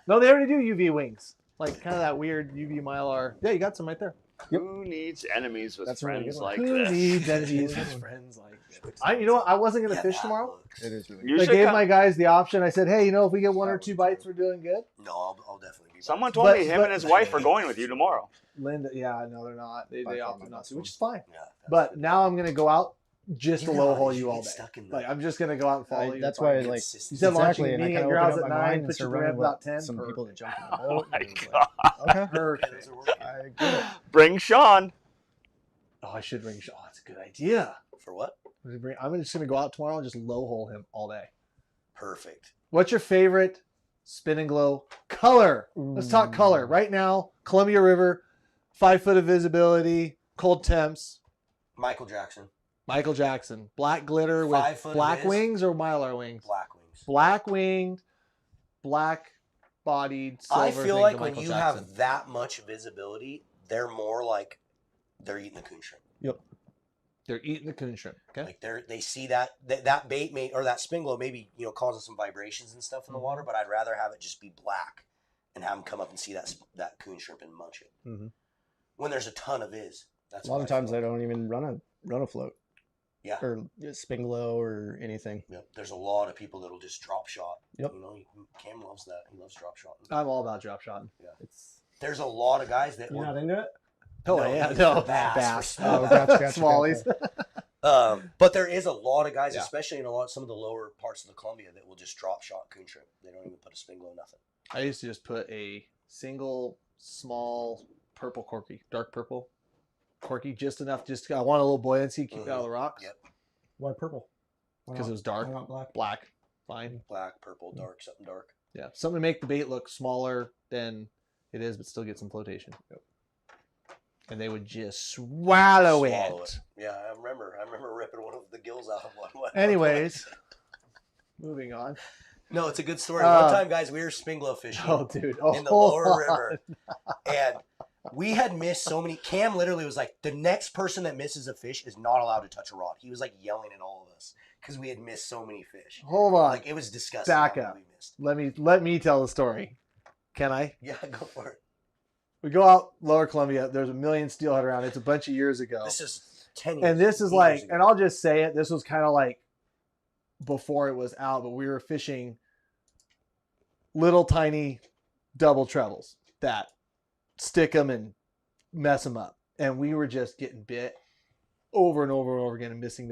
No, they already do UV wings. Like kind of that weird UV Mylar. Yeah, you got some right there. Who needs enemies with That's a really friends good one. like Who this? needs enemies with friends like this? You know what? I wasn't gonna fish tomorrow. It is really You I should gave come- my guys the option. I said, hey, you know, if we get one or two bites, we're doing good. No, I'll definitely be. Someone told me him and his wife are going with you tomorrow. Linda, yeah, no, they're not. They By far opted my not best to, one. which is fine. Yeah, But now I'm gonna go out just to low hole you you all get day. stuck in the Like I'm just gonna go out and follow you. That's and why, find you. like, You Consistency. said launching exactly, a and I meeting kind at of your house opened at up my 9, mind and put started your running ramp about with 10. some people Perfect. that jump in the boat. my and it was God. like, okay, Perfect. I get it. Bring Sean. Oh, I should bring. Oh, that's a good idea. For what? I'm just gonna go out tomorrow and just low hole him all day. Perfect. What's your favorite spin and glow color? Let's talk color right now. Columbia River, 5 foot of visibility, cold temps. Michael Jackson. Michael Jackson, black glitter 5 with foot black viz. wings or mylar wings. Black wings. Black winged, black bodied. I Silver feel thing like to when Michael you Jackson. have that much visibility, they're more like they're eating the coon shrimp. They're eating the coon shrimp. Okay. Like they see that bait may or that spin glow maybe causing some vibrations and stuff in the water, but I'd rather have it just be black and have them come up and see that coon shrimp and munch it. Mhm. When there's a ton of viz, that's A lot what of times feel I like. don't even run a float. Yeah. Or spin glow or anything. Yep. There's a lot of people that'll just drop shot. Yep. Cam loves that. He loves drop shot. I'm all about drop shot. There's a lot of guys that You're will. not into it? Oh No, yeah, he's no the bass for bass. small. Oh, gotcha. Smallies. But there is a lot of guys, Yeah. especially in some of the lower parts of the Columbia, that will just drop shot coon shrimp. They don't even put a spin glow, nothing. I used to just put a single small purple corky, dark purple corky, just enough. Just I want a little buoyancy, keep it out of the rocks. Yep. Why purple? Because it was dark. Why not black? Black, fine. Black, purple, dark, something dark. Yeah, something to make the bait look smaller than it is, but still get some flotation. And they would just swallow it. Yeah, I remember ripping one of the gills out of one. Anyways, moving on. No, it's a good story. One time, guys, we were spin glow fishing Oh, dude. Oh, in the lower river, and we had missed so many. Cam literally was like, the next person that misses a fish is not allowed to touch a rod. He was like yelling at all of us because we had missed so many fish. Hold on. Like it was disgusting. Back how many up. we missed. Let me tell the story. Can I? Yeah, go for it. We go out Lower Columbia. There's a million steelhead around. It's a bunch of years ago. This is 10 years. And this is 8 like, years ago. and I'll just say it. This was kind of like before it was out, but we were fishing little tiny double trebles that stick them and mess them up. And we were just getting bit over and over and over again and missing.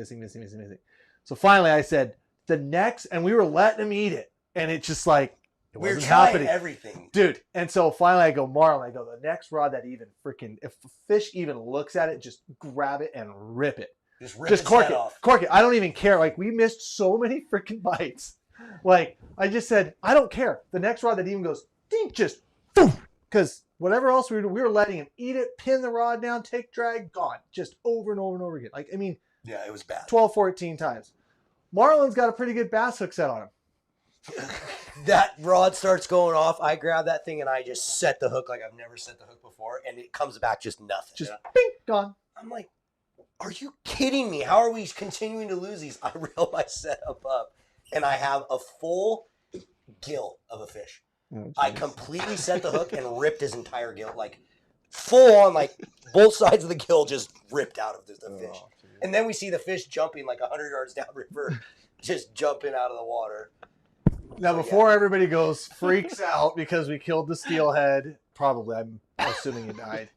So finally I said, the next, and we were letting them eat it. And it's just like, it we're wasn't trying happening. everything. Dude, and so finally I go, Marlon, I go, the next rod that even freaking, if a fish even looks at it, just grab it and rip it. Just rip Just its cork head it. off. Cork it. I don't even care. Like, we missed so many freaking bites. Like, I just said, I don't care. The next rod that even goes, dink, just, because whatever else we were letting him eat it, pin the rod down, take drag, gone. Just over and over and over again. Like, I mean, Yeah, it was bad. 12, 14 times. Marlon's got a pretty good bass hook set on him. That rod starts going off. I grab that thing and I just set the hook like I've never set the hook before, and it comes back just nothing. Just, bing, gone. I'm like, are you kidding me? How are we continuing to lose these? I reel my setup up, and I have a full gill of a fish. Oh, I jeez. completely set the hook and ripped his entire gill, like full on, like both sides of the gill just ripped out of the fish. Oh, geez. And then we see the fish jumping like 100 yards downriver, just jumping out of the water. Now, before everybody goes, freaks out because we killed the steelhead, probably, I'm assuming he died.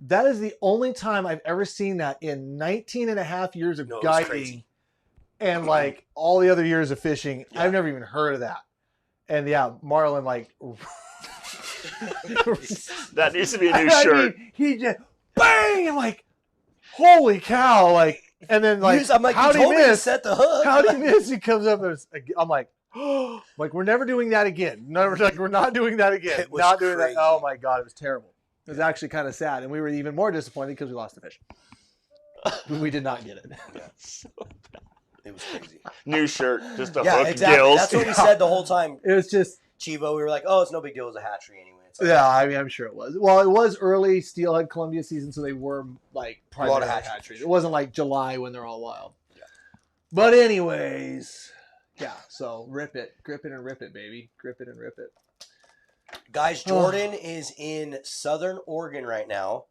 That is the only time I've ever seen that in 19 and a half years of No, it was guiding crazy. and like all the other years of fishing. Yeah. I've never even heard of that. And yeah, Marlon, like, That needs to be a new I shirt. mean, he just bang! I'm like, holy cow! Like, and then like, I'm like, how'd you he told me to miss? set the hook. How'd he miss? He comes up. I'm like, oh, like we're never doing that again. Never, like we're not doing that again. It was Not doing crazy. that. Oh my god, it was terrible. It was actually kind of sad, and we were even more disappointed because we lost the fish. We did not get it. It was crazy. New shirt, just a Yeah, hook exactly. gills. That's what we said the whole time. It was just, Chivo, we were like, oh, it's no big deal. It was a hatchery anyway. It's like, yeah, I mean, I'm sure it was. Well, it was early Steelhead Columbia season, so they were like A lot of primarily hatcheries. hatcheries. It wasn't like July when they're all wild. Yeah. But anyways, yeah. So rip it, grip it, and rip it, baby. Grip it and rip it. Guys, Jordan is in Southern Oregon right now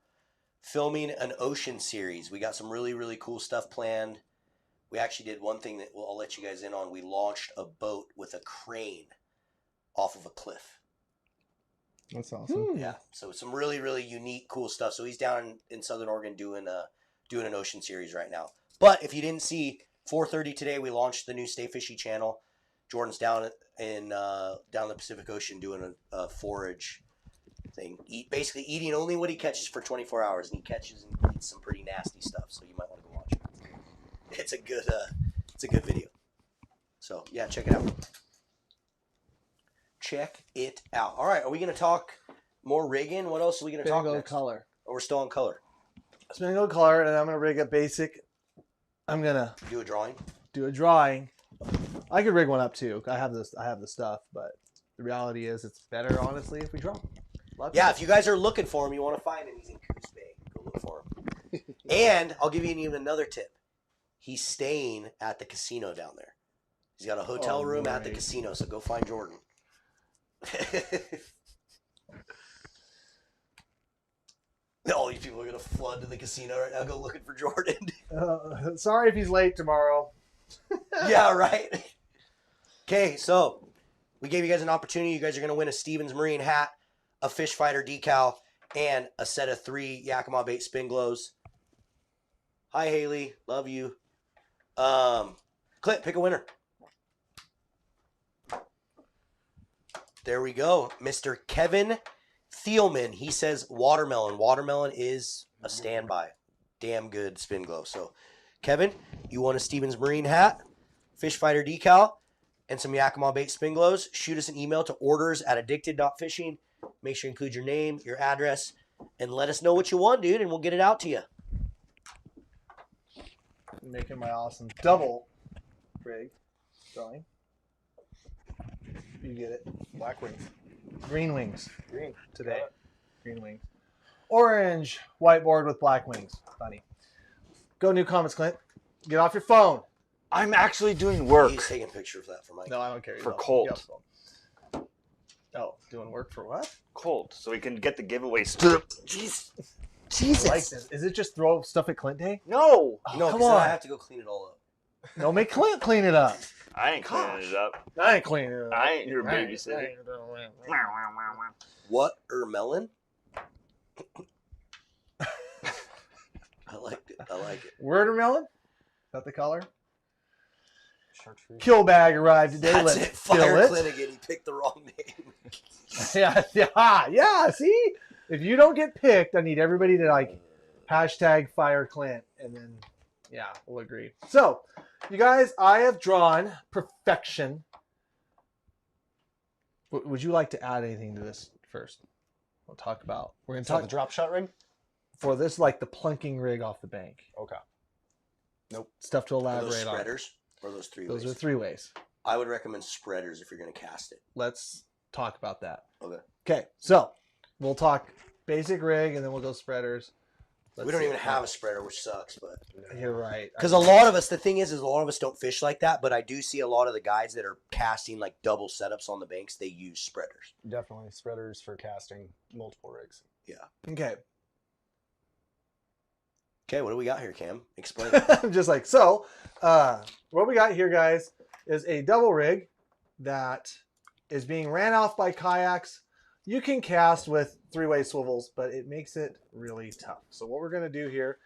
filming an ocean series. We got some really, really cool stuff planned. We actually did one thing that I'll let you guys in on. We launched a boat with a crane off of a cliff. That's awesome. Yeah, so some really, really unique, cool stuff. So he's down in Southern Oregon doing an ocean series right now. But if you didn't see 4:30 today, we launched the new Stay Fishy channel. Jordan's down in the Pacific Ocean doing a forage thing. Basically eating only what he catches for 24 hours, and he catches and eats some pretty nasty stuff. So you might want to go watch it. It's a good video. So yeah, check it out. Check it out. All right, are we going to talk more rigging? What else are we going to talk Spin and go next? color. Oh, we're still on color. Spin and go color, and I'm gonna rig a basic. I'm gonna Do a drawing. do a drawing. I could rig one up too. I have this. I have the stuff, but the reality is, it's better, honestly, if we draw. Yeah, if you guys are looking for him, you want to find him, he's in Coos Bay. Go look for him. And I'll give you even another tip. He's staying at the casino down there. He's got a hotel room at the great. casino, so go find Jordan. All these people are going to flood to the casino right now. Go looking for Jordan. Sorry if he's late tomorrow. Yeah, right. Okay, so we gave you guys an opportunity. You guys are going to win a Stevens Marine hat, a Fish Fighter decal, and a set of 3 Yakima bait spin glows. Hi, Haley. Love you. Clint, pick a winner. There we go. Mr. Kevin Thielman. He says watermelon. Watermelon is a standby. Damn good spin glow. So, Kevin, you want a Stevens Marine hat, Fish Fighter decal, and some Yakima bait spin glows. Shoot us an email to orders@addicted.fishing. Make sure you include your name, your address, and let us know what you want, dude, and we'll get it out to you. Making my awesome double rig drawing. You get it. Black wings. Green wings Green. today. Green wings. Orange whiteboard with black wings. Funny. Go new comments, Clint. Get off your phone. I'm actually doing work. He's taking a picture of that for Mike. No, I don't care. For Get off- Colt. get off the phone. Oh, doing work for what? Colt, so we can get the giveaway stuff. Jeez. I like this. Is it just throw stuff at Clint Day? No, Oh, No, come because I on. have to go clean it all up. No, make Clint clean it up. I ain't cleaning it up. I ain't cleaning it up. I ain't your I ain't- babysitter. I ain't doing it. What melon? I liked it. I like it. Watermelon? Is that the color? Chartreuse. Kill bag arrived today. That's Let's it. fill Fire it. Clint again. He picked the wrong name. yeah. See, if you don't get picked, I need everybody to like hashtag fire Clint, and then yeah, we'll agree. So, you guys, I have drawn perfection. Would you like to add anything to this first? We'll talk about. We're going Is to that talk the drop shot ring? for this, like the plunking rig off the bank. Okay. Stuff to Are those elaborate on. spreaders or those 3 Those ways? are 3 ways. I would recommend spreaders if you're going to cast it. Let's talk about that. Okay. Okay, so we'll talk basic rig, and then we'll go spreaders. We don't even have a spreader, which sucks, but You're right. because a lot of us, the thing is a lot of us don't fish like that. But I do see a lot of the guys that are casting like double setups on the banks. They use spreaders. Definitely spreaders for casting multiple rigs. Okay. Okay, what do we got here, Cam? Explain. I'm just like, so what we got here, guys, is a double rig that is being ran off by kayaks. You can cast with 3-way swivels, but it makes it really tough. So what we're going to do here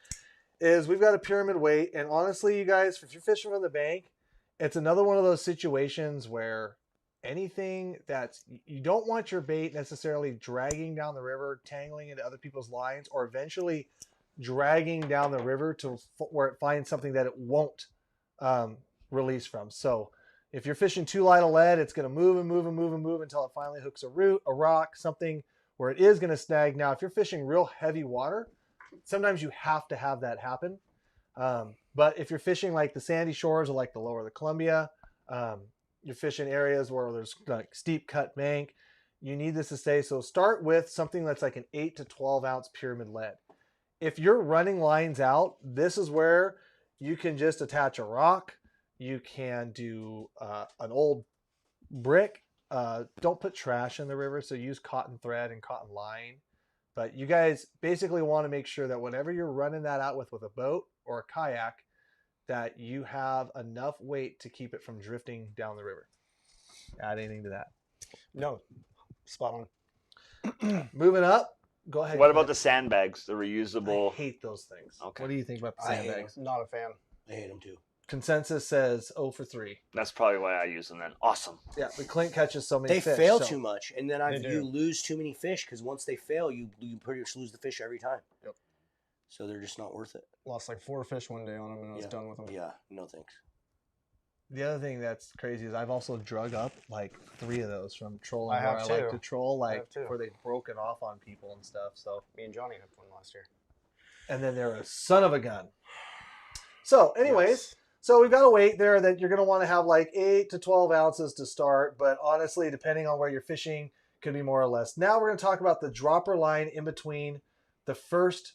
is we've got a pyramid weight. And honestly, you guys, if you're fishing from the bank, it's another one of those situations where anything that's, you don't want your bait necessarily dragging down the river, tangling into other people's lines, or eventually dragging down the river to where it finds something that it won't release from. So if you're fishing too light of lead, it's going to move and move and move and move until it finally hooks a root, a rock, something where it is going to snag. Now, if you're fishing real heavy water, sometimes you have to have that happen. But if you're fishing like the sandy shores or like the lower the Columbia, you're fishing areas where there's like steep cut bank, you need this to stay. So start with something that's like an 8 to 12 ounce pyramid lead. If you're running lines out, this is where you can just attach a rock. You can do an old brick. Don't put trash in the river, so use cotton thread and cotton line. But you guys basically want to make sure that whenever you're running that out with a boat or a kayak, that you have enough weight to keep it from drifting down the river. Add anything to that? No, spot on. Moving up, go ahead. What about the sandbags, the reusable? I hate those things. Okay. What do you think about the I hate sandbags? Not a fan. I hate them too. Consensus says 0 for 3. That's probably why I use them then. Awesome. Yeah, but Clint catches so many They fish. fail so- too much, and then you lose too many fish because once they fail, you pretty much lose the fish every time. Yep. So they're just not worth it. Lost like 4 fish one day on them, and I was done with them. Yeah, no thanks. The other thing that's crazy is I've also drug up like 3 of those from trolling. I have where I like too. to troll, I like have too. where they've broken off on people and stuff. So, Me and Johnny hooked one last year. and then they're a son of a gun. So, anyways. Yes. So we've got a weight there that you're going to want to have like 8 to 12 ounces to start. But honestly, depending on where you're fishing, could be more or less. Now we're going to talk about the dropper line in between the first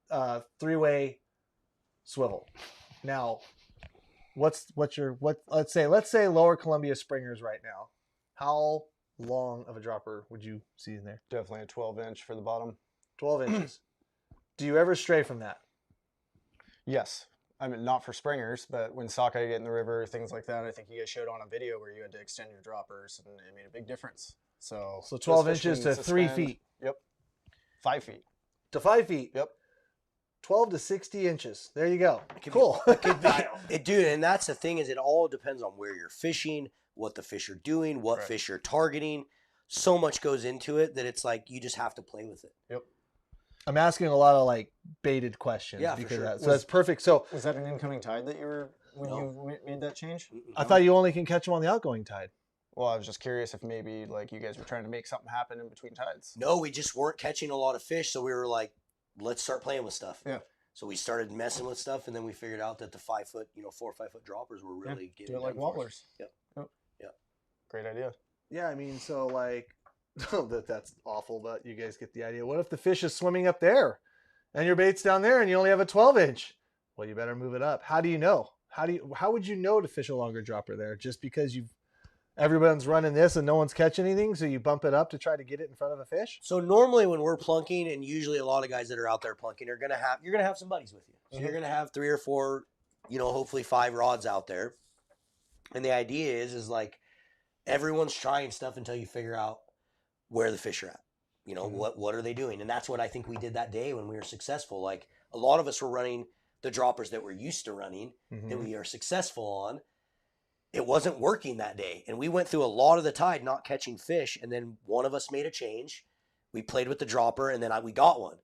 3-way swivel. Now, let's say Lower Columbia Springers right now. How long of a dropper would you see in there? Definitely a 12-inch for the bottom. 12 inches. Do you ever stray from that? Yes. I mean, not for springers, but when sockeye get in the river, things like that, I think you guys showed on a video where you had to extend your droppers, and it made a big difference. So 12 those fish inches can to 3 suspend- feet. Yep. 5 feet. To 5 feet. Yep. 12 to 60 inches. There you go. Could Cool. Dude, and that's the thing is it all depends on where you're fishing, what the fish are doing, what Right. fish you're targeting. So much goes into it that it's like you just have to play with it. Yep. I'm asking a lot of like baited questions. Yeah, for because sure. of that. So that's perfect. So Was that an incoming tide that you were when No. you made that change? I thought you only can catch them on the outgoing tide. Well, I was just curious if maybe like you guys were trying to make something happen in between tides. No, we just weren't catching a lot of fish, so we were like, let's start playing with stuff. Yeah. So we started messing with stuff, and then we figured out that the 4 or 5 foot droppers were really getting Do it like done for us. wobblers. Yep. Yep. Great idea. Yeah, I mean, so like, that's awful, but you guys get the idea. What if the fish is swimming up there and your bait's down there and you only have a 12-inch? Well, you better move it up. How do you know? How would you know to fish a longer dropper there? Just because everyone's running this and no one's catching anything, so you bump it up to try to get it in front of a fish? So normally when we're plunking, and usually a lot of guys that are out there plunking you're gonna have some buddies with you. So you're gonna have 3 or 4, hopefully 5 rods out there. And the idea is like everyone's trying stuff until you figure out where the fish are at. What are they doing? And that's what I think we did that day when we were successful. Like a lot of us were running the droppers that we're used to running, that we are successful on. It wasn't working that day. And we went through a lot of the tide not catching fish. And then one of us made a change. We played with the dropper, and then we got one.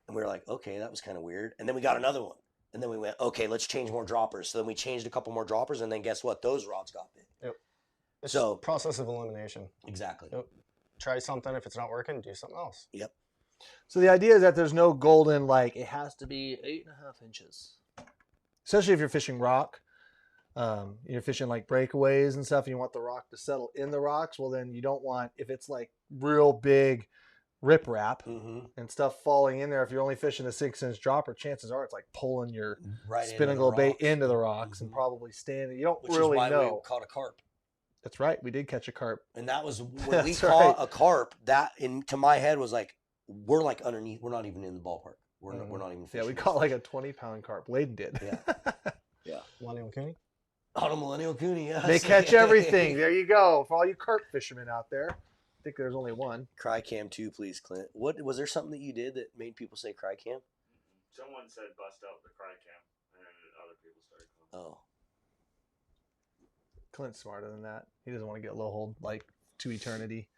And we were like, okay, that was kind of weird. And then we got another one. And then we went, okay, let's change more droppers. So then we changed a couple more droppers, and then guess what? Those rods got big. Yep. It's So- just process of elimination. Exactly. Yep. Try something. If it's not working, do something else. Yep. So the idea is that there's no golden, like, it has to be 8.5 inches. Especially if you're fishing rock. You're fishing like breakaways and stuff, and you want the rock to settle in the rocks. Well, then you don't want, if it's like real big riprap and stuff falling in there, if you're only fishing a 6-inch dropper, chances are it's like pulling your Right into spinnacle the bait rocks. into the rocks and probably standing. You don't Which really is why know. we caught a carp. That's right. We did catch a carp. And that was when we That's caught right. a carp. That into my head was like, we're like underneath. We're not even in the ballpark. We're not even fishing. Yeah, we this caught like stuff. a 20-pound carp. Layden did. Yeah. Millennial Cooney? On a millennial cooney. Yes. They catch everything. There you go. For all you carp fishermen out there. I think there's only one. Cry cam 2, please, Clint. What was there something that you did that made people say cry cam? Someone said bust out the cry cam, and then other people started calling. Oh. Clint's smarter than that. He doesn't want to get low hold like to eternity.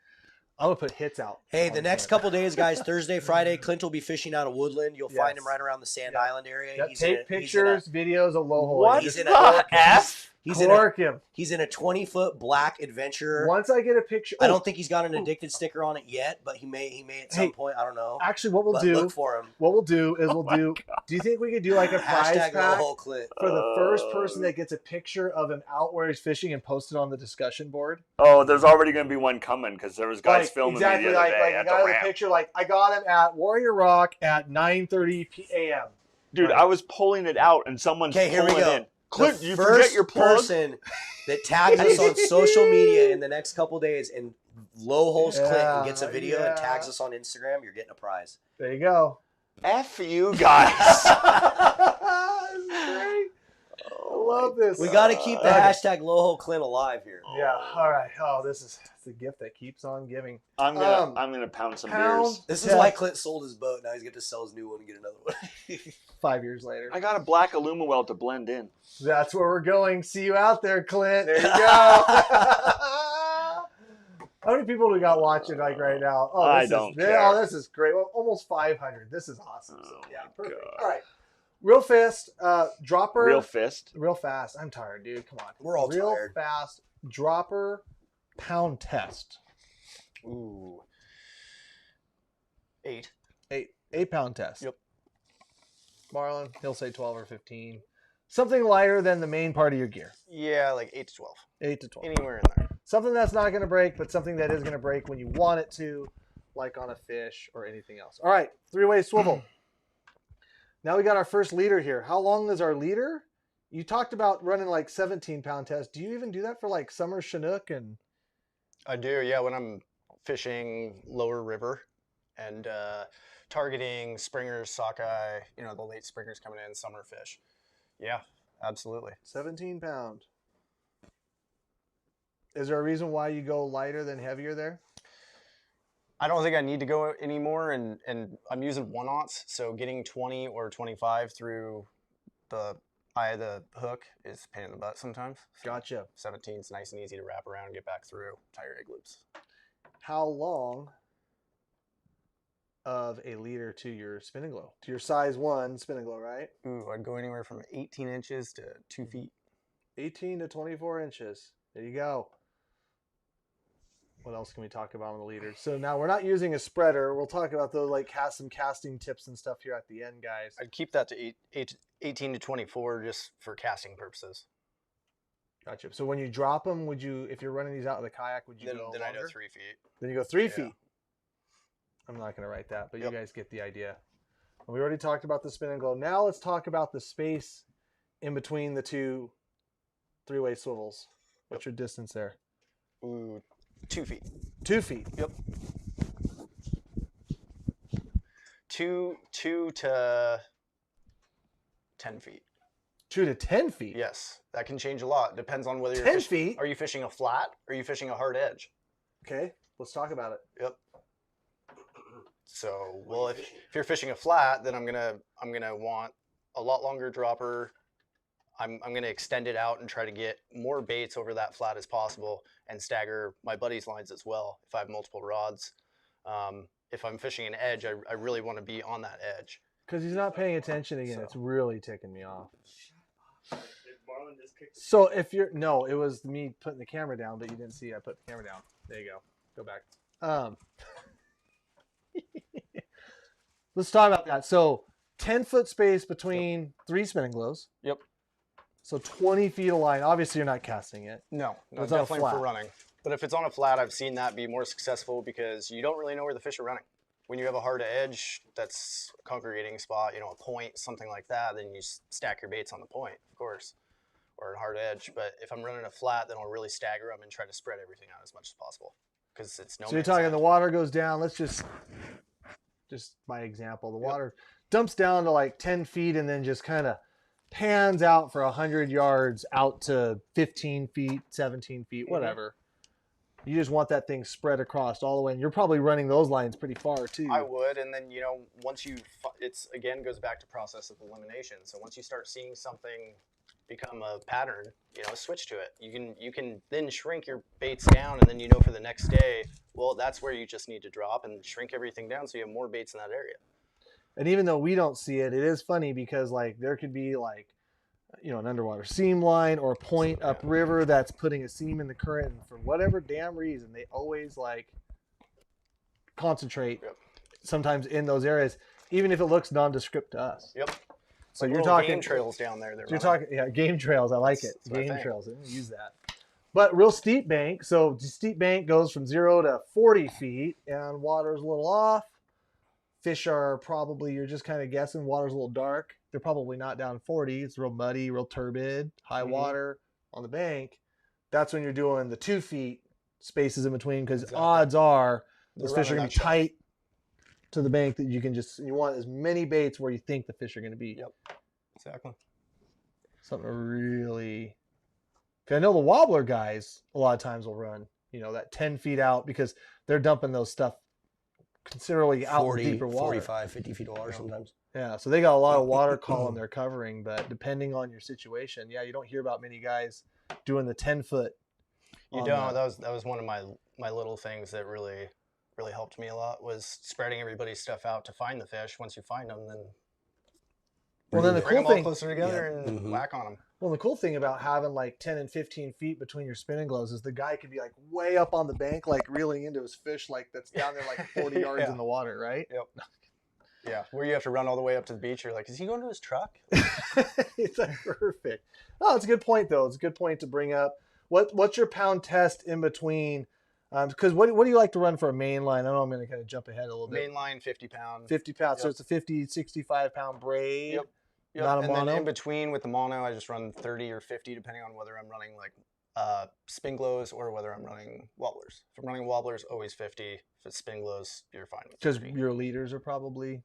I would put hits out. Hey, on the next Clint. couple days, guys, Thursday, Friday, Clint will be fishing out of Woodland. You'll find him Yes. right around the Sand Yeah. Island area. Yep, He's take in a- pictures, videos of low hold. What He's the in a- F? Cork him. He's in a 20-foot black adventure. Once I get a picture. I don't think he's got an addicted sticker on it yet, but he may at some point. I don't know. Actually, what we'll But do. look for him. What we'll do is Do you think we could do like a prize Hashtag pack @LowHoleClit. for the first person that gets a picture of him out where he's fishing and post it on the discussion board? Oh, there's already going to be one coming because there was guys filming exactly, me the other day you at got the the ramp. picture like I got him at Warrior Rock at 9:30 p.m. Dude, I was pulling it out and someone's Okay, here we pulling go. in. Clint, The you first forget your plug? person that tags us on social media in the next couple days and low holes Clint and gets a video and tags us on Instagram, you're getting a prize. There you go. F you guys. This is great. I love this. We got to keep the hashtag low hole Clint alive here. Yeah. All right. Oh, this is a gift that keeps on giving. I'm gonna pound some beers. This is why Clint sold his boat. Now he's going to sell his new one and get another one. 5 years later. I got a black 𝗛𝗏𝗥𝗗 to blend in. That's where we're going. See you out there, Clint. There you go. How many people do we got watching like right now? Oh, I don't care. Oh, this is great. Well, almost 500. This is awesome. So, Oh yeah, my perfect. God. All right. Real fast dropper. Real fist. Real fast. I'm tired, dude. Come on. We're all Real tired. fast dropper pound test. Ooh. 8. 8 pound test. Yep. Marlon, he'll say 12 or 15. Something lighter than the main part of your gear. Yeah, like 8 to 12. 8 to 12. Anywhere in there. Something that's not going to break, but something that is going to break when you want it to, like on a fish or anything else. All right, 3-way swivel. Now we got our first leader here. How long is our leader? You talked about running like 17-pound test. Do you even do that for like summer Chinook? And I do, yeah, when I'm fishing lower river and targeting springers, sockeye, the late springers coming in, summer fish. Yeah, absolutely. 17-pound. Is there a reason why you go lighter than heavier there? I don't think I need to go anymore, and I'm using 1/0, so getting 20 or 25 through the eye of the hook is a pain in the butt sometimes. So Gotcha. 17 is nice and easy to wrap around and get back through, tie your egg loops. How long of a leader to your spinning glow? To your size 1 spinning glow, right? Ooh, I'd go anywhere from 18 inches to 2 feet. 18 to 24 inches. There you go. What else can we talk about on the leader? So now we're not using a spreader. We'll talk about those like some casting tips and stuff here at the end, guys. I'd keep that to 18 to 24 just for casting purposes. Gotcha. So when you drop them, would you, if you're running these out of the kayak, would you go Then I go longer? 3 feet. Then you go 3 Yeah. feet. I'm not going to write that, but Yep. you guys get the idea. And we already talked about the spin and glow. Now let's talk about the space in between the two 3-way swivels. What's your distance there? Ooh, 2 feet. 2 feet. Yep. 2 to 10 feet. 2 to 10 feet. Yes, that can change a lot. Depends on whether you're 10 feet. Are you fishing a flat? Or are you fishing a hard edge? Okay, let's talk about it. Yep. So, well, if you're fishing a flat, then I'm gonna want a lot longer dropper. I'm gonna extend it out and try to get more baits over that flat as possible, and stagger my buddy's lines as well if I have multiple rods. If I'm fishing an edge, I really want to be on that edge. Because he's not paying attention again. So. It's really ticking me off. Did Marlon just kick the So if you're, no, it was me putting the camera down, but you didn't see I put the camera down. There you go. Go back. Let's talk about that. So 10-foot space between 3 spinning glows. Yep. So 20 feet of line. Obviously, you're not casting it. No, It's on a definitely flat. for running. But if it's on a flat, I've seen that be more successful because you don't really know where the fish are running. When you have a hard edge that's a congregating spot, a point, something like that, then you stack your baits on the point, of course, or a hard edge. But if I'm running a flat, then I'll really stagger them and try to spread everything out as much as possible because it's no. So you're man's talking land. the water goes down. Let's just by example, the water dumps down to like 10 feet and then just kind of pans out for 100 yards out to 15 feet, 17 feet, whatever. You just want that thing spread across all the way. And you're probably running those lines pretty far too. I would, and then once it's again goes back to process of elimination. So once you start seeing something become a pattern, switch to it. You can then shrink your baits down, and then for the next day, well, that's where you just need to drop and shrink everything down so you have more baits in that area. And even though we don't see it, it is funny because like there could be like an underwater seam line or a point upriver that's putting a seam in the current, and for whatever damn reason, they always like concentrate sometimes in those areas, even if it looks nondescript to us. Yep. So Like you're little talking game trails down there. You're talking, game trails. I like it. That's my Game thing. trails. I didn't use that. But real steep bank. So the steep bank goes from 0 to 40 feet, and water's a little off. Fish are probably, you're just kind of guessing, water's a little dark. They're probably not down 40. It's real muddy, real turbid, high water on the bank. That's when you're doing the 2 feet spaces in between, because odds are those fish are going to be tight to the bank that you want as many baits where you think the fish are going to be. Yep. Exactly. Something really. I know the wobbler guys a lot of times will run, that 10 feet out, because they're dumping those stuff considerably out in deeper water. 45, 50 feet of water sometimes. Yeah, so they got a lot of water column they're covering, but depending on your situation, you don't hear about many guys doing the 10-foot. You don't. That was one of my little things that really helped me a lot, was spreading everybody's stuff out to find the fish. Once you find them, then the bring cool them all thing, closer together and whack on them. Well, the cool thing about having like 10 and 15 feet between your spinning gloves is the guy could be like way up on the bank, like reeling into his fish, like that's down there like 40 yards in the water, right? Yep. Yeah, where you have to run all the way up to the beach. You're like, is he going to his truck? It's like perfect. Oh, it's a good point though. It's a good point to bring up. What's your pound test in between? Because what do you like to run for a main line? I know I'm going to kind of jump ahead a little bit. Main line, 50 pound. 50 pounds. Yep. So it's a 50, 65 pound braid. Yep. Not a and mono. then in between with the mono, I just run 30 or 50, depending on whether I'm running like spin glows or whether I'm running wobblers. If I'm running wobblers, always 50. If it's spin glows, you're fine with 50. Because your leaders are probably.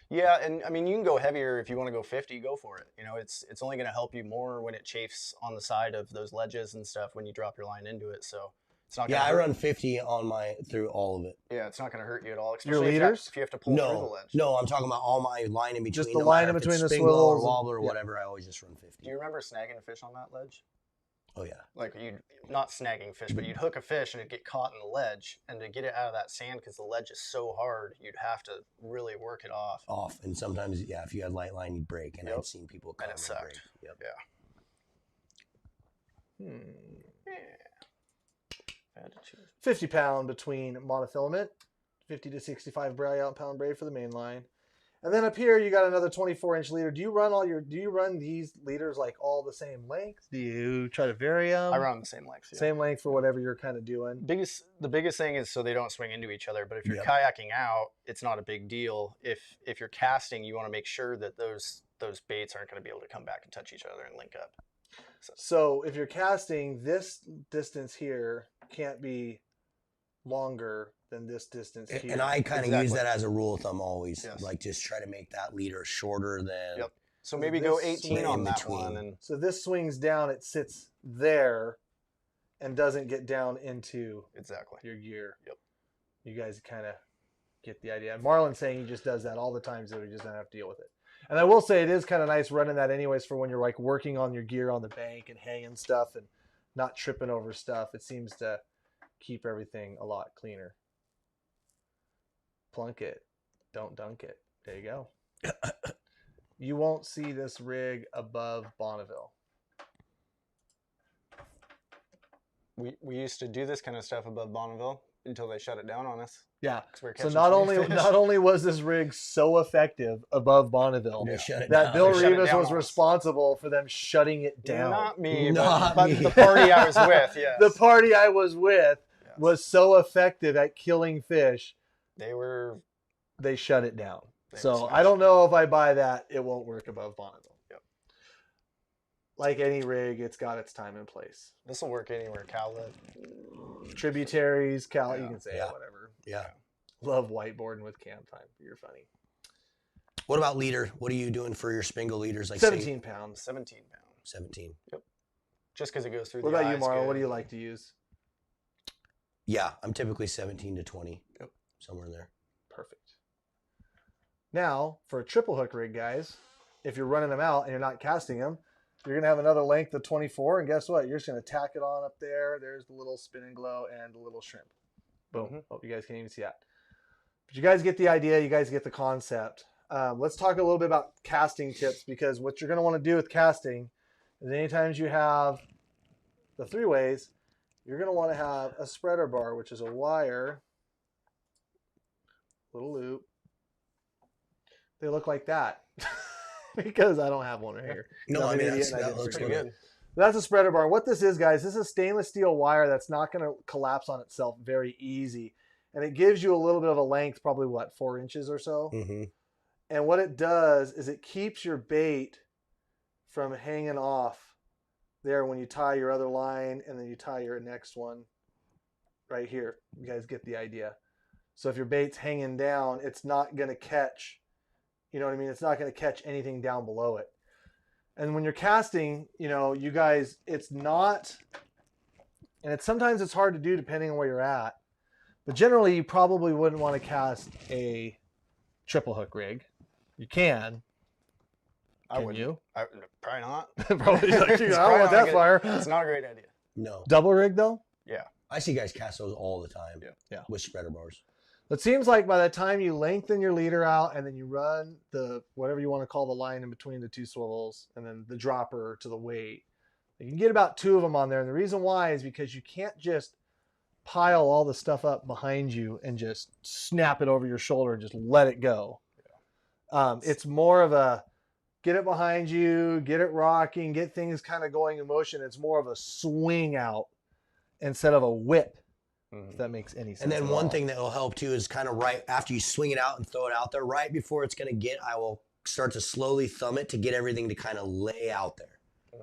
Yeah, and I mean, you can go heavier if you want to go 50, go for it. It's only going to help you more when it chafes on the side of those ledges and stuff when you drop your line into it. So it's not. I run 50 on through all of it. Yeah, it's not going to hurt you at all. Your leaders? If you have to pull through the ledge. No, I'm talking about all my line in between. Just the line in between the swivels, or wobbler or whatever. I always just run 50. Do you remember snagging a fish on that ledge? Oh yeah. Like you'd not snagging fish, but you'd hook a fish and it'd get caught in the ledge, and to get it out of that sand, because the ledge is so hard, you'd have to really work it off. And sometimes, if you had light line, you'd break, and I've seen people come and it sucked. break. Yep. Yeah. I had to choose. 50 pound between monofilament, 50 to 65 pound braid for the main line. And then up here, you got another 24-inch leader. Do you run these leaders like all the same length? Do you try to vary them? I run the same length. Yeah. Same length for whatever you're kind of doing. The biggest thing is so they don't swing into each other. But if you're kayaking out, it's not a big deal. If you're casting, you want to make sure that those baits aren't going to be able to come back and touch each other and link up. So if you're casting, this distance here can't be longer than this distance here. And I kind of use that as a rule of thumb always. Like just try to make that leader shorter than. Yep. So maybe go 18 on that one. And so this swings down, it sits there and doesn't get down into your gear. Yep. You guys kind of get the idea. Marlon's saying he just does that all the time so he just doesn't have to deal with it. And I will say it is kind of nice running that anyways for when you're like working on your gear on the bank and hanging stuff and not tripping over stuff. It seems to keep everything a lot cleaner. Plunk it. Don't dunk it. There you go. You won't see this rig above Bonneville. We used to do this kind of stuff above Bonneville until they shut it down on us. Yeah. So not only was this rig so effective above Bonneville, that Bill Rivas was responsible for them shutting it down. Not me, but the party I was with. Yes. The party I was with was so effective at killing fish. They shut it down. So I don't know if I buy that. It won't work above Bonneville. Yep. Like any rig, it's got its time and place. This will work anywhere. Cowlet, tributaries, you can say whatever. Yeah. Love whiteboarding with camp time. You're funny. What about leader? What are you doing for your spingle leaders? Like 17 pounds. 17 pounds. 17. Yep. Just because it goes through. What about you, Marlon? What do you like to use? Yeah, I'm typically 17 to 20. Yep. Somewhere in there. Perfect. Now, for a triple hook rig, guys, if you're running them out and you're not casting them, you're going to have another length of 24. And guess what? You're just going to tack it on up there. There's the little spin and glow and the little shrimp. Boom. Mm-hmm. Hope you guys can even see that. But you guys get the idea. You guys get the concept. Let's talk a little bit about casting tips, because what you're going to want to do with casting is anytime you have the 3-ways, you're going to want to have a spreader bar, which is a wire, little loop. They look like that because I don't have one right here. No, I mean, that looks Pretty good. That's a spreader bar. What this is, guys, this is stainless steel wire that's not going to collapse on itself very easy. And it gives you a little bit of a length, probably what, 4 inches or so. Mm-hmm. And what it does is it keeps your bait from hanging off there when you tie your other line and then you tie your next one right here. You guys get the idea. So if your bait's hanging down, it's not going to catch, you know what I mean? It's not going to catch anything down below it. And when you're casting, you know, you guys, it's not, and it's sometimes it's hard to do depending on where you're at. But generally, you probably wouldn't want to cast a triple hook rig. You can. Can you? Probably not. Probably like, I It's don't probably want not that good. fire. It's not a great idea. No. Double rig though? Yeah. I see guys cast those all the time. Yeah. With spreader bars. It seems like by the time you lengthen your leader out and then you run the, whatever you want to call the line in between the two swivels and then the dropper to the weight, you can get about 2 of them on there. And the reason why is because you can't just pile all the stuff up behind you and just snap it over your shoulder and just let it go. It's more of a get it behind you, get it rocking, get things kind of going in motion. It's more of a swing out instead of a whip, if that makes any sense. And then one thing that will help too is kind of right after you swing it out and throw it out there, right before it's going to get, I will start to slowly thumb it to get everything to kind of lay out there.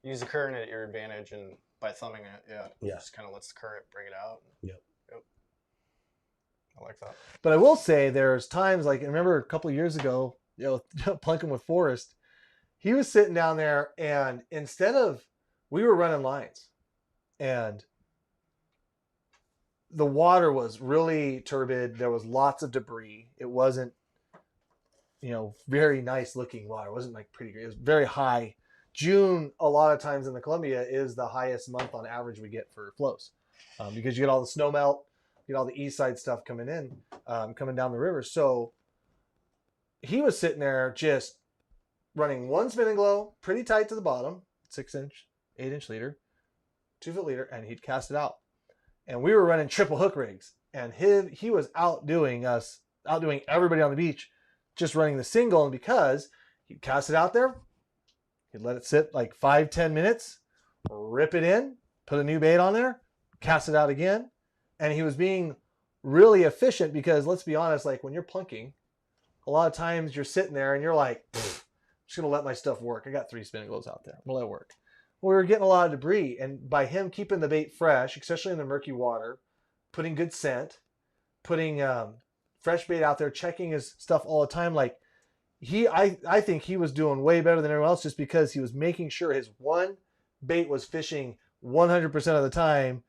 Use the current at your advantage, and by thumbing it, Yeah. just kind of lets the current bring it out. Yep. I like that. But I will say there's times, like I remember a couple of years ago, you know, Plunking with Forrest, he was sitting down there and instead of, we were running lines and the water was really turbid. There was lots of debris. It wasn't, you know, very nice looking water. It wasn't like pretty great. It was very high. June, a lot of times in the Columbia, is the highest month on average we get for flows because you get all the snow melt, you get all the east side stuff coming in, coming down the river. So he was sitting there just running one spinning glow, pretty tight to the bottom, 6-inch, 8-inch leader, 2-foot leader, and he'd cast it out. And we were running triple hook rigs, and he was outdoing us, outdoing everybody on the beach, just running the single. And because he'd cast it out there, he'd let it sit like 5-10 minutes, rip it in, put a new bait on there, cast it out again. And he was being really efficient because let's be honest, like when you're plunking, a lot of times you're sitting there and you're like, I'm just going to let my stuff work. I got 3 spinning glows out there. I'm going to let it work. Well, we were getting a lot of debris. And by him keeping the bait fresh, especially in the murky water, putting good scent, putting fresh bait out there, checking his stuff all the time, like I think he was doing way better than everyone else just because he was making sure his one bait was fishing 100% of the time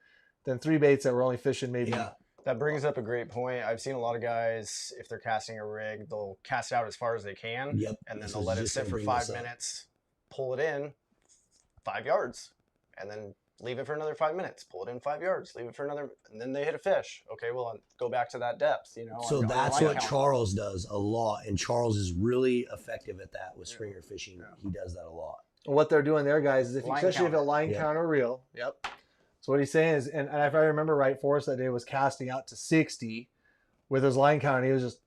than 3 baits that were only fishing maybe. Yeah. That brings up a great point. I've seen a lot of guys, if they're casting a rig, they'll cast it out as far as they can, Yep. and then So they'll let it just sit gonna for bring 5 this up. minutes, pull it in 5 yards, and then leave it for another 5 minutes, pull it in 5 yards, leave it for another, and then they hit a fish. Okay, well, go back to that depth, you know. So on that's line what count. Charles does a lot, and Charles is really effective at that with springer fishing. He does that a lot. What they're doing there, guys, is Line especially if a counter. line Yep. counter reel. Yep. So what he's saying is, and if I remember right, Forrest that day was casting out to 60 with his line counter. He was just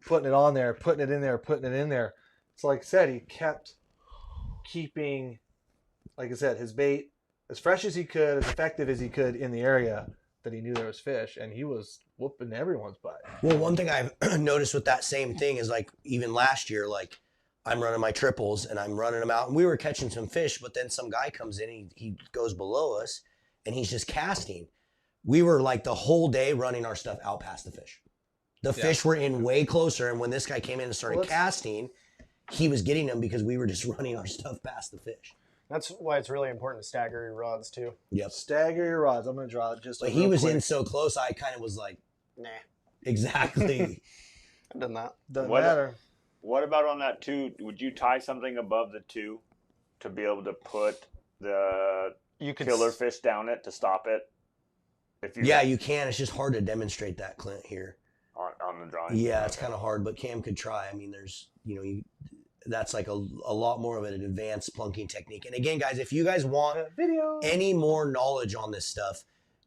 putting it on there, putting it in there, putting it in there. So like I said, he kept keeping, like I said, his bait as fresh as he could, as effective as he could in the area that he knew there was fish, and he was whooping everyone's butt. Well, one thing I've noticed with that same thing is like even last year, like I'm running my triples and I'm running them out and we were catching some fish, but then some guy comes in, he goes below us and he's just casting. We were like the whole day running our stuff out past the fish. The fish were in way closer, and when this guy came in and started casting, he was getting them because we were just running our stuff past the fish. That's why it's really important to stagger your rods too. Yep. Stagger your rods. I'm going to draw it just. But he was in so close, I kind of was like, Nah, exactly. I've done that. Doesn't What- matter. What about on that two? Would you tie something above the two to be able to put the You could killer fish down it to stop it? If you Yeah, you can. It's just hard to demonstrate that, Clint, here. on the drawing. Yeah, it's kind of hard, but Cam could try. I mean, there's, that's like a lot more of an advanced plunking technique. And again, guys, if you guys want Video. any more knowledge on this stuff,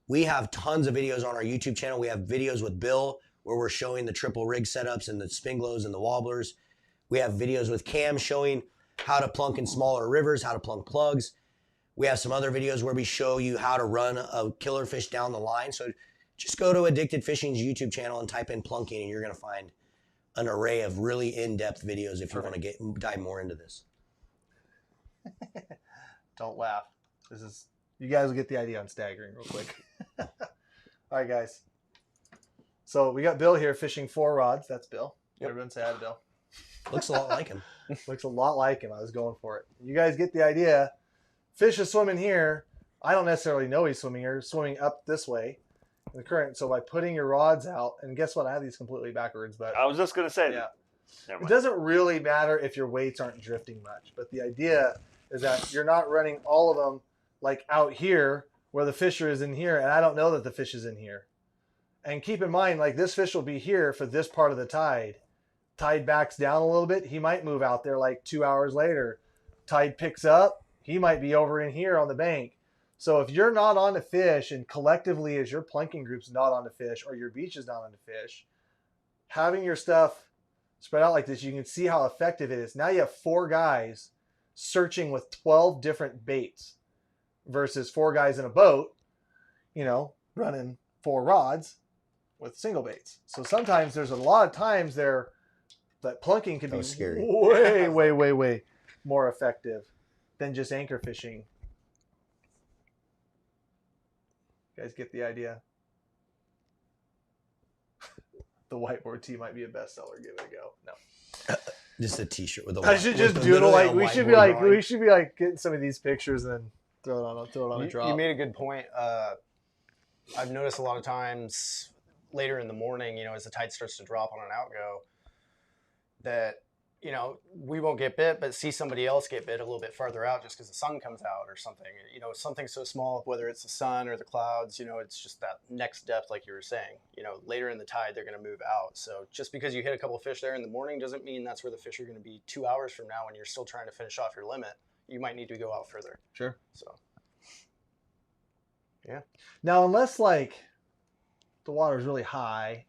we have tons of videos on our YouTube channel. We have videos with Bill where we're showing the triple rig setups and the spin glows and the wobblers. We have videos with Cam showing how to plunk in smaller rivers, how to plunk plugs. We have some other videos where we show you how to run a killer fish down the line. So just go to Addicted Fishing's YouTube channel and type in plunking, and you're going to find an array of really in-depth videos if you want to dive more into this. Don't laugh. You guys will get the idea on staggering real quick. All right, guys. So we got Bill here fishing 4 rods. That's Bill. Yep. Everyone say hi to Bill. Looks a lot like him. Looks a lot like him. I was going for it. You guys get the idea. Fish is swimming here. I don't necessarily know he's swimming here. Swimming up this way in the current. So by putting your rods out, and guess what? I have these completely backwards, but I was just gonna say. yeah. Never It mind. doesn't really matter if your weights aren't drifting much, but the idea is that you're not running all of them like out here where the fish is in here, and I don't know that the fish is in here. And keep in mind, like this fish will be here for this part of the tide. Tide backs down a little bit, he might move out there like 2 hours later. Tide picks up, he might be over in here on the bank. So if you're not on the fish, and collectively as your plunking group's not on the fish, or your beach is not on the fish, having your stuff spread out like this, you can see how effective it is. Now you have 4 guys searching with 12 different baits versus 4 guys in a boat, you know, running 4 rods with single baits. So sometimes there's a lot of times there that plunking can be scary. way more effective than just anchor fishing. You guys get the idea? The whiteboard tee might be a bestseller. Give it a go. No. Just a T-shirt with a. I should just doodle like we should be like getting some of these pictures and then throw it on a drop. You made a good point. I've noticed a lot of times later in the morning, you know, as the tide starts to drop on an outgo, that, you know, we won't get bit, but see somebody else get bit a little bit farther out just because the sun comes out or something. You know, something so small, whether it's the sun or the clouds, you know, it's just that next depth, like you were saying. You know, later in the tide, they're going to move out. So just because you hit a couple of fish there in the morning doesn't mean that's where the fish are going to be 2 hours from now when you're still trying to finish off your limit. You might need to go out further. Sure. So, yeah. Now, unless like the water is really high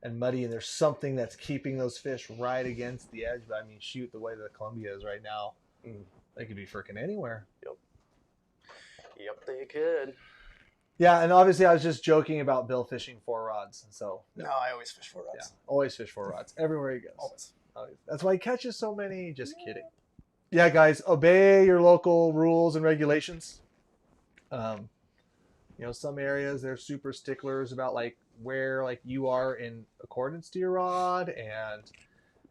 and muddy and there's something that's keeping those fish right against the edge, but I mean, shoot, the way the Columbia is right now, they could be freaking anywhere. Yep, they could. Yeah, and obviously I was just joking about Bill fishing 4 rods. So No, I always fish 4 rods. yeah, always fish 4 rods everywhere he goes. Always. That's why he catches so many. Just kidding. Yeah, guys, obey your local rules and regulations. You know, some areas they're super sticklers about like where like you are in accordance to your rod and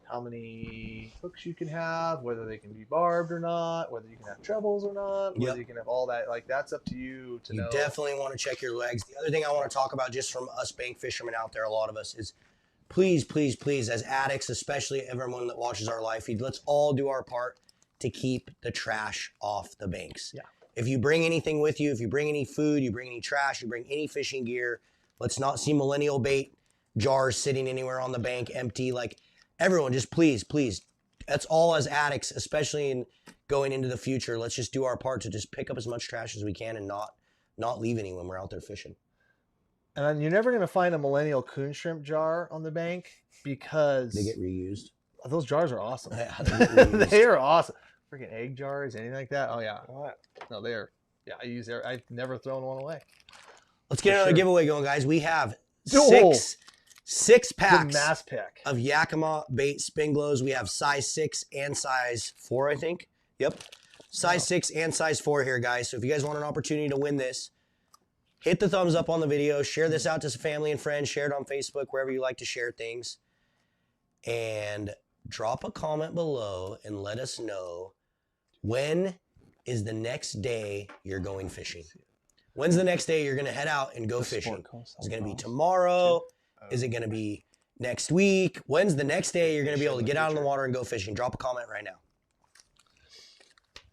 how many hooks you can have, whether they can be barbed or not, whether you can have trebles or not, whether you can have all that. Like that's up to you to know. You definitely want to check your legs. The other thing I want to talk about, just from us bank fishermen out there, a lot of us, is please, please, please, as addicts, especially everyone that watches our live feed, let's all do our part to keep the trash off the banks. Yeah. If you bring anything with you, if you bring any food, you bring any trash, you bring any fishing gear, let's not see millennial bait jars sitting anywhere on the bank empty. Like everyone, just please, please, that's all as addicts, especially in going into the future. Let's just do our part to just pick up as much trash as we can and not leave any when we're out there fishing. And then you're never going to find a millennial coon shrimp jar on the bank because They get reused. those jars are awesome. Yeah, they get reused. They are awesome. Freaking egg jars, anything like that. Oh yeah. What? No, they are. Yeah, I've never thrown one away. Let's get another sure. giveaway going, guys. We have Oh. six The packs mass pick. of Yakima bait spin glows. We have size 6 and size 4, I think. Yep. Size 6 and size 4 here, guys. So if you guys want an opportunity to win this, hit the thumbs up on the video. Share this out to some family and friends. Share it on Facebook, wherever you like to share things. And drop a comment below and let us know when is the next day you're going fishing. When's the next day you're going to head out and go fishing? Is it going to be tomorrow? Is it going to be next week? When's the next day you're going to be able to get out in the water and go fishing? Drop a comment right now.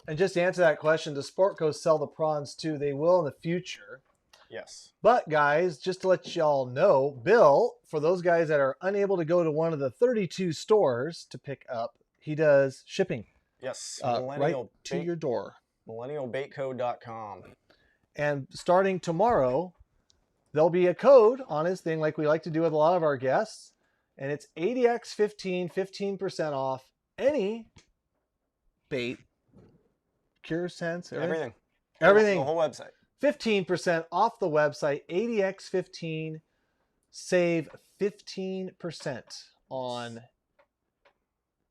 And just to answer that question, does Sportco sell the prawns too? They will in the future. Yes. But guys, just to let y'all know, Bill, for those guys that are unable to go to one of the 32 stores to pick up he does shipping Yes. right to your door. 𝗛𝗘𝗟𝗣 And starting tomorrow, there'll be a code on his thing like we like to do with a lot of our guests. And it's ADX15, 15% off any bait, cure sense, Everything. Everything. The whole website. 15% off the website. ADX15. Save 15% on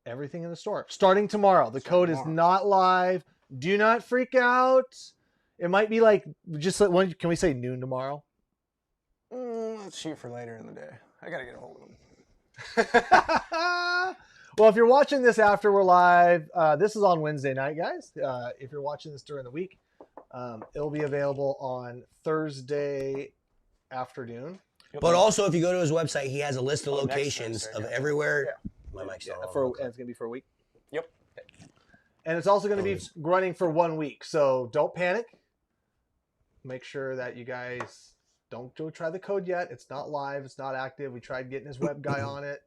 everything in the store. Starting tomorrow. The code is not live. Do not freak out. It might be like, just like one. Can we say noon tomorrow? Let's shoot for later in the day. I got to get a hold of them. Well, if you're watching this after we're live, this is on Wednesday night, guys. If you're watching this during the week, it'll be available on Thursday afternoon. But also, if you go to his website, he has a list of locations of everywhere. My mic's not on. And it's going to be for a week? Yep. And it's also going to be running for 1 week. So don't panic. Make sure that you guys don't go try the code yet. It's not live. It's not active. We tried getting his web guy on it.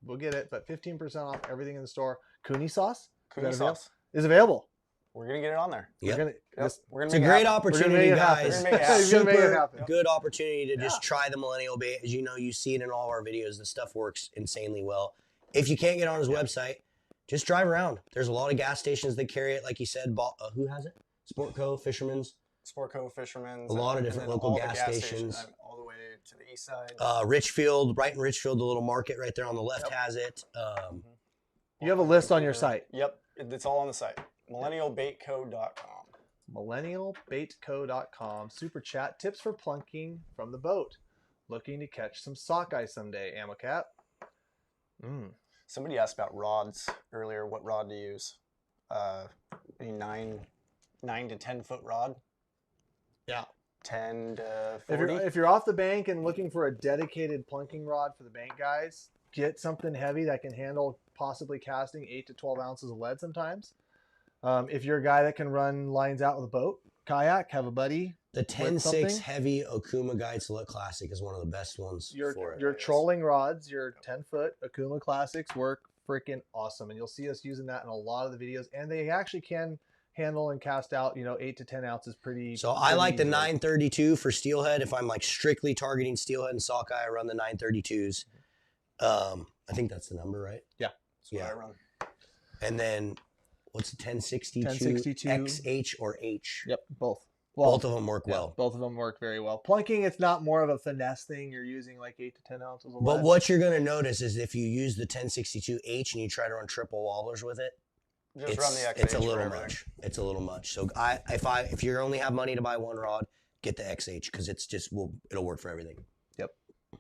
We'll get it. But 15% off everything in the store. 𝗀𝗘 sauce? 𝗀𝗘 sauce is available. We're going to get it on there. Yep. It's a great opportunity, guys. Super good opportunity to just try the millennial bait. As you know, you see it in all of our videos. The stuff works insanely well. If you can't get on his website, just drive around. There's a lot of gas stations that carry it. Like you said, who has it? Sportco, Fisherman's. Sportco, Fisherman's. A lot of different local gas stations. All the way to the east side. Ridgefield, right in Ridgefield, the little market right there on the left has it. You have a list on your site. Yep. It's all on the site. 𝗛𝗘𝗟𝗣 𝗛𝗘𝗟𝗣.com. Super chat tips for plunking from the boat. Looking to catch some sockeye someday, 𝗛𝗛𝗥𝗃. Somebody asked about rods earlier. What rod to use? Any 9 to 10 foot rod. Yeah. 10 to 40. If you're off the bank and looking for a dedicated plunking rod for the bank guys, get something heavy that can handle possibly casting 8 to 12 ounces of lead sometimes. If you're a guy that can run lines out with a boat, kayak, have a buddy. The 10.6 heavy 𝗛𝗘𝗟𝗪 𝗪𝗏 Classic is one of the best ones. Your trolling rods, your 10-foot 𝗛𝗘𝗟𝗪 Classics work freaking awesome. And you'll see us using that in a lot of the videos. And they actually can handle and cast out, 8 to 10 ounces pretty. So I like the 932 for steelhead. If I'm like strictly targeting steelhead and sockeye, I run the 932s. I think that's the number, right? Yeah. That's what I run. And then what's the 1062? 1062 XH or H? Yep, both. Well, both of them work well. Both of them work very well. Plunking, it's not more of a finesse thing. You're using like 8 to 10 ounces of lead. But what you're going to notice is if you use the 1062H and you try to run triple wobblers with it, Just run the XH it's a little much. It's a little much. So if you only have money to buy one rod, get the XH because it'll work for everything. Yep.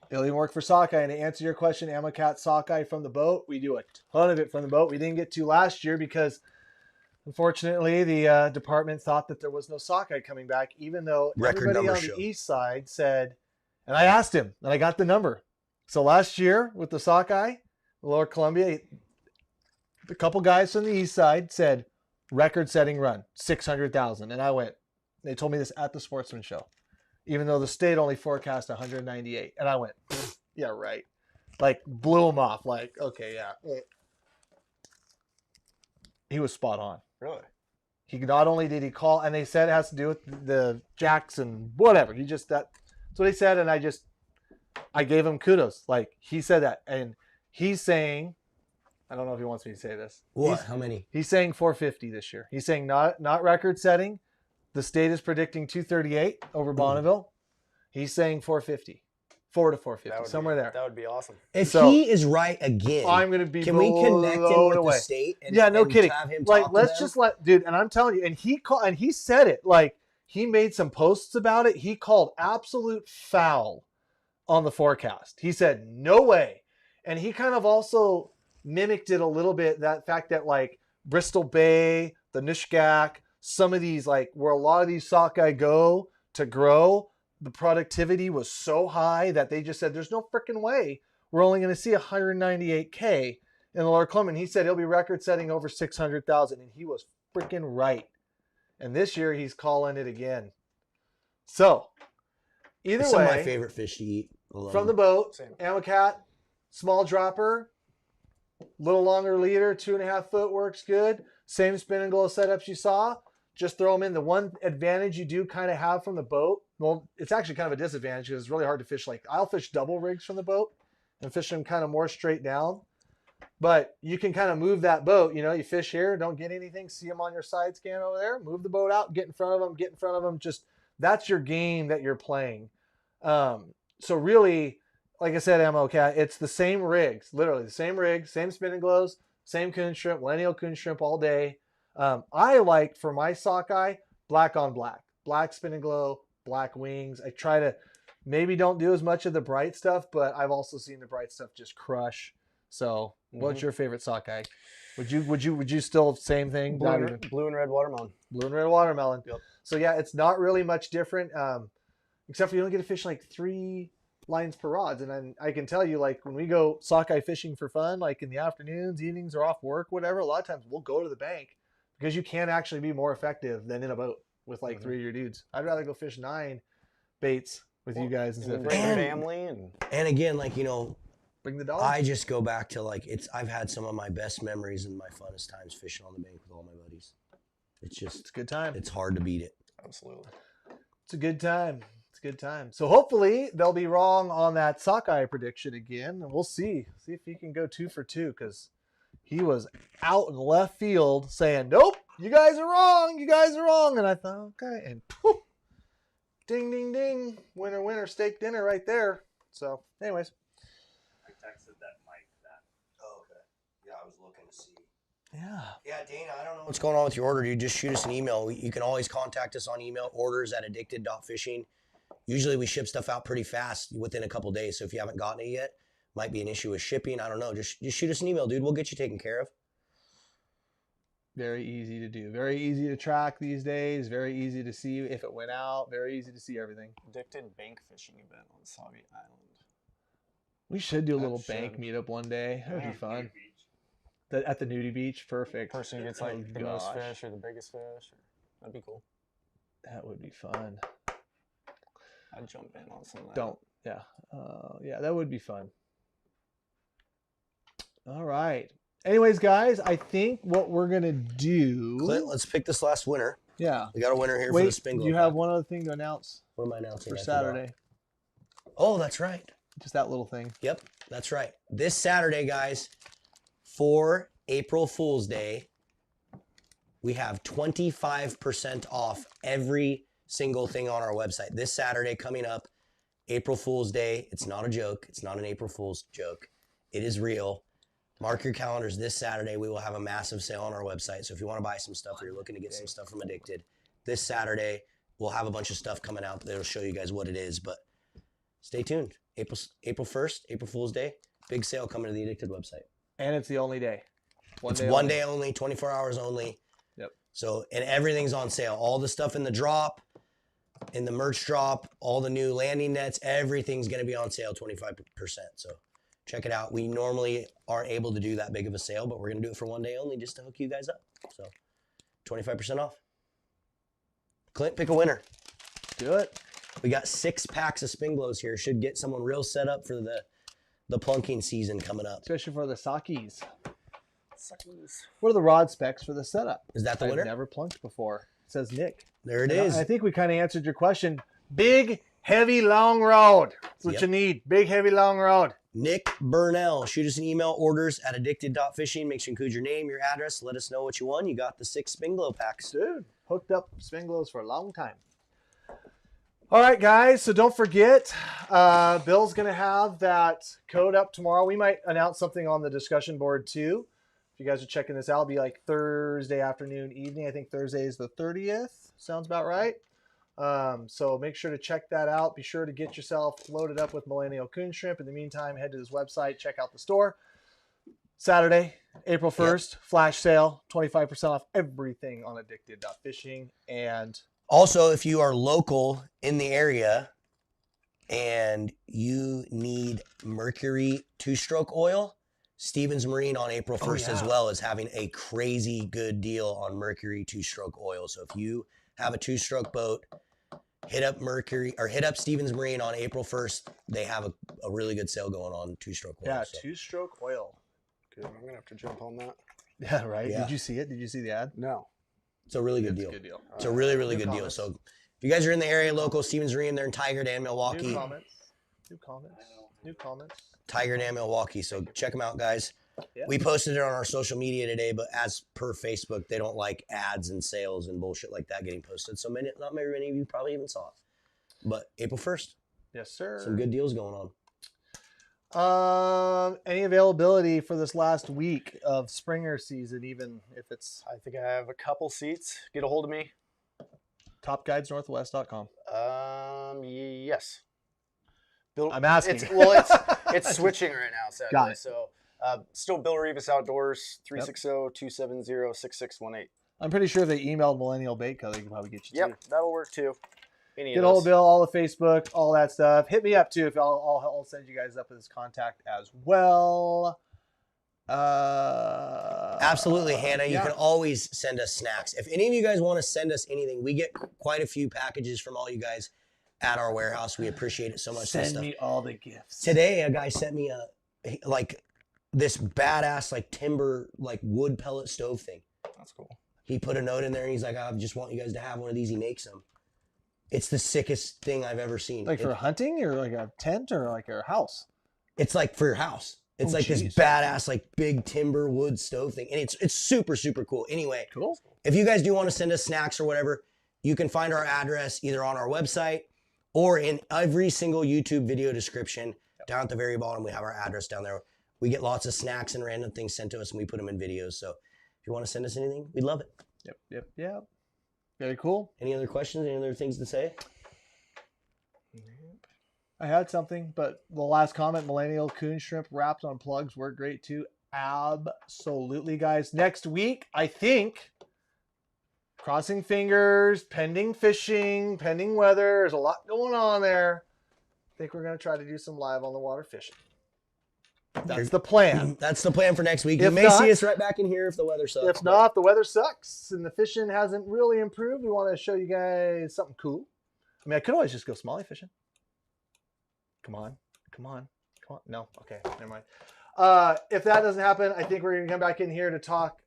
It'll even work for sockeye. And to answer your question, 𝗛𝗥𝗃 sockeye from the boat, we do a ton of it from the boat. We didn't get to last year because unfortunately, the department thought that there was no sockeye coming back, even though everybody on the east side said, and I asked him, and I got the number. So last year with the sockeye, Lower Columbia, a couple guys from the east side said, record-setting run, 600,000. And I went, they told me this at the Sportsman Show, even though the state only forecast 198. And I went, yeah, right. Like, blew him off. Like, okay, yeah. He was spot on. Really? He not only did he call, and they said it has to do with the jacks and whatever. That's what he said, and I gave him kudos. Like, he said that, and he's saying, I don't know if he wants me to say this. What? How many? He's saying 450 this year. He's saying not record setting. The state is predicting 238 over Bonneville. He's saying 450. 4 to 450, somewhere there. That would be awesome. If he is right again, I'm going to be can we connect him with the state? And, no kidding. Have him like, talk let's just dude. And I'm telling you, and he said it. Like, he made some posts about it. He called absolute foul on the forecast. He said no way, and he kind of also mimicked it a little bit. That fact that like Bristol Bay, the Nushgak, some of these like where a lot of these sockeye go to grow. The productivity was so high that they just said, there's no freaking way we're only going to see 198K in the Lower Columbia. He said he'll be record setting over 600,000, and he was freaking right. And this year he's calling it again. So either way, some of my favorite fish to eat. from the boat, 𝗛𝗛𝗥𝗃, small dropper, Little longer leader, 2.5 foot works good. Same spin and glow setups you saw. Just throw them in. The one advantage you do kind of have from the boat, well, it's actually kind of a disadvantage because it's really hard to fish. Like I'll fish double rigs from the boat and fish them kind of more straight down. But you can kind of move that boat. You know, you fish here, don't get anything, see them on your side scan over there, move the boat out, get in front of them, get in front of them. Just that's your game that you're playing. So really, like I said, Ammo Cat, it's the same rigs, literally the same rig, same spinning glows, same coon shrimp, millennial coon shrimp all day. I like for my sockeye, black on black, black spinning glow, black wings. I try to maybe don't do as much of the bright stuff, but I've also seen the bright stuff just crush. So what's your favorite sockeye? Would you still same thing? Blue and red watermelon. Blue and red watermelon. Yep. So yeah, it's not really much different, except for you don't get to fish like 3 lines per rods. And then I can tell you, like when we go sockeye fishing for fun, like in the afternoons, evenings, or off work, whatever, a lot of times we'll go to the bank because you can actually be more effective than in a boat with like 3 of your dudes. I'd rather go fish 9 baits with you guys instead of bring fishing. your family And again, like, you know, Bring the dog. I just go back to like I've had some of my best memories and my funnest times fishing on the bank with all my buddies. It's It's a good time. it's hard to beat it. absolutely. It's a good time. It's a good time. So hopefully they'll be wrong on that sockeye prediction again. And we'll see. See if he can go 2 for 2 because he was out in left field saying, nope, you guys are wrong. You guys are wrong. And I thought, okay. And poof, ding, ding, ding. Winner, winner, steak dinner right there. So anyways. I texted that Mike that. Oh, okay. Yeah, I was looking to see. Yeah. Yeah, Dana, I don't know what's going on with your order, dude. Just shoot us an email. You can always contact us on email, orders@addicted.fishing. Usually we ship stuff out pretty fast within a couple days. So if you haven't gotten it yet, might be an issue with shipping. I don't know. Just shoot us an email, dude. We'll get you taken care of. Very easy to do. Very easy to track these days. Very easy to see if it went out. Very easy to see everything. Addicted bank fishing event on Sabi Island. We should do a That little bank should. meetup one day. That would Yeah. be fun. At the nudie beach. Perfect. Person gets Oh, like the most gosh. fish or the biggest fish. That'd be cool. That would be fun. I'd jump in on some of that. Don't. Yeah. Yeah, that would be fun. All right. Anyways, guys, I think what we're going to do. Clint, let's pick this last winner. Yeah. We got a winner here for the Wait, spin do glow you have pack. one other thing to announce What am I announcing? for I forgot. Saturday? Oh, that's right. Just that little thing. Yep, that's right. This Saturday, guys, for April Fool's Day, we have 25% off every single thing on our website. This Saturday coming up, April Fool's Day. It's not a joke. It's not an April Fool's joke. It is real. Mark your calendars. This Saturday, we will have a massive sale on our website. So if you want to buy some stuff or you're looking to get some stuff from Addicted, this Saturday, we'll have a bunch of stuff coming out that'll show you guys what it is. But stay tuned. April 1st, April Fool's Day, big sale coming to the Addicted website. And it's the only day. It's one day only, 24 hours only. Yep. So, and everything's on sale. All the stuff in the drop, in the merch drop, all the new landing nets, everything's going to be on sale 25%. So check it out. We normally aren't able to do that big of a sale, but we're going to do it for one day only just to hook you guys up. So 25% off. Clint, pick a winner. Do it. We got 6 packs of spin glows here. Should get someone real set up for the plunking season coming up. Especially for the Sakis. Suckers. What are the rod specs for the setup? Is that the I've winner? never plunked before. It says Nick. There it And is. I think we kind of answered your question. Big, heavy, long rod. That's what Yep. you need. Big, heavy, long rod. Nick Burnell. Shoot us an email, orders@addicted.fishing. Make sure you include your name, your address. Let us know what you won. You got the 6 spin glow packs. Dude, hooked up spin glows for a long time. All right, guys. So don't forget, Bill's going to have that code up tomorrow. We might announce something on the discussion board too. If you guys are checking this out, it'll be like Thursday afternoon, evening. I think Thursday is the 30th. Sounds about right. So make sure to check that out. Be sure to get yourself loaded up with Millennial Coon Shrimp. In the meantime, head to this website, check out the store. Saturday, April 1st, flash sale, 25% off everything on addicted.fishing. And Also, if you are local in the area and you need Mercury 2-stroke oil, Stevens Marine on April 1st as well is having a crazy good deal on Mercury 2-stroke oil. So if you have a 2-stroke boat, hit up Mercury or hit up Stevens Marine on April 1st. They have a really good sale going on 2-stroke oil. yeah, so 2-stroke oil. Good. I'm going to have to jump on that. Yeah, right. Yeah. Did you see it? Did you see the ad? No. It's a really good It's deal. a good deal. It's a really, really New good deal. comments. So if you guys are in the area, local, Stevens Marine, they're in Tiger Dam, Milwaukee. New comments. New comments. New comments. Tiger Dam, Milwaukee. So check them out, guys. Yeah. We posted it on our social media today, but as per Facebook, they don't like ads and sales and bullshit like that getting posted. So not many of you probably even saw it. But April 1st, Yes, sir. some good deals going on. Any availability for this last week of Springer season, even if it's I think I have a couple seats. Get a hold of me. topguidesnorthwest.com. Yes. Bill, I'm asking. It's switching right now, sadly. Got it. So, still Bill Rivas Outdoors, 360-270-6618. I'm pretty sure if they emailed Millennial Bait Co. They can probably get you Yep, too. that'll work too. Get a hold of Bill, all the Facebook, all that stuff. Hit me up too if I'll send you guys up with his contact as well. Absolutely, Hannah. You can always send us snacks. If any of you guys want to send us anything, we get quite a few packages from all you guys at our warehouse. We appreciate it so much. Send me all the gifts. Today, a guy sent me this badass timber wood pellet stove thing. That's cool. He put a note in there and he's like, I just want you guys to have one of these. He makes them. It's the sickest thing I've ever seen. Like for hunting or like a tent or like a house? It's like for your house. It's this badass big timber wood stove thing. And it's super, super cool. Anyway, Cool. if you guys do want to send us snacks or whatever, you can find our address either on our website or in every single YouTube video description. Down at the very bottom, we have our address down there. We get lots of snacks and random things sent to us and we put them in videos. So if you want to send us anything, we'd love it. Yep. Very cool. Any other questions? Any other things to say? I had something, but the last comment, millennial coon shrimp wrapped on plugs work great too. Absolutely, guys. Next week, I think, crossing fingers, pending fishing, pending weather. There's a lot going on there. I think we're going to try to do some live on the water fishing. That's the plan. That's the plan for next week. If You may not- see us right back in here if the weather sucks. If not, if the weather sucks and the fishing hasn't really improved, we want to show you guys something cool. I mean, I could always just go smallie fishing. Come on. No, okay, never mind. If that doesn't happen, I think we're going to come back in here to talk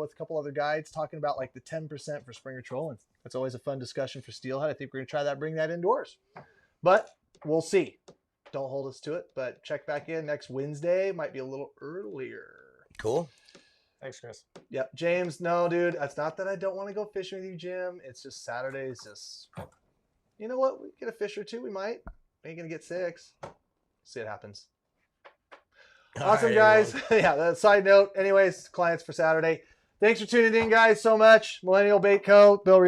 with a couple other guides talking about the 10% for Springer trolling. That's always a fun discussion for Steelhead. I think we're going to try that, bring that indoors. But we'll see. Don't hold us to it, but check back in next Wednesday. Might be a little earlier. Cool. Thanks, Chris. Yep. James, no, dude. That's not that I don't want to go fishing with you, Jim. It's just Saturday's just, you know what? We get a fish or two. We might. Ain't going to get 6. See what happens. Awesome, guys. Yeah, that side note. Anyways, clients for Saturday. Thanks for tuning in, guys, so much. Millennial Bait Co. Bill Reed.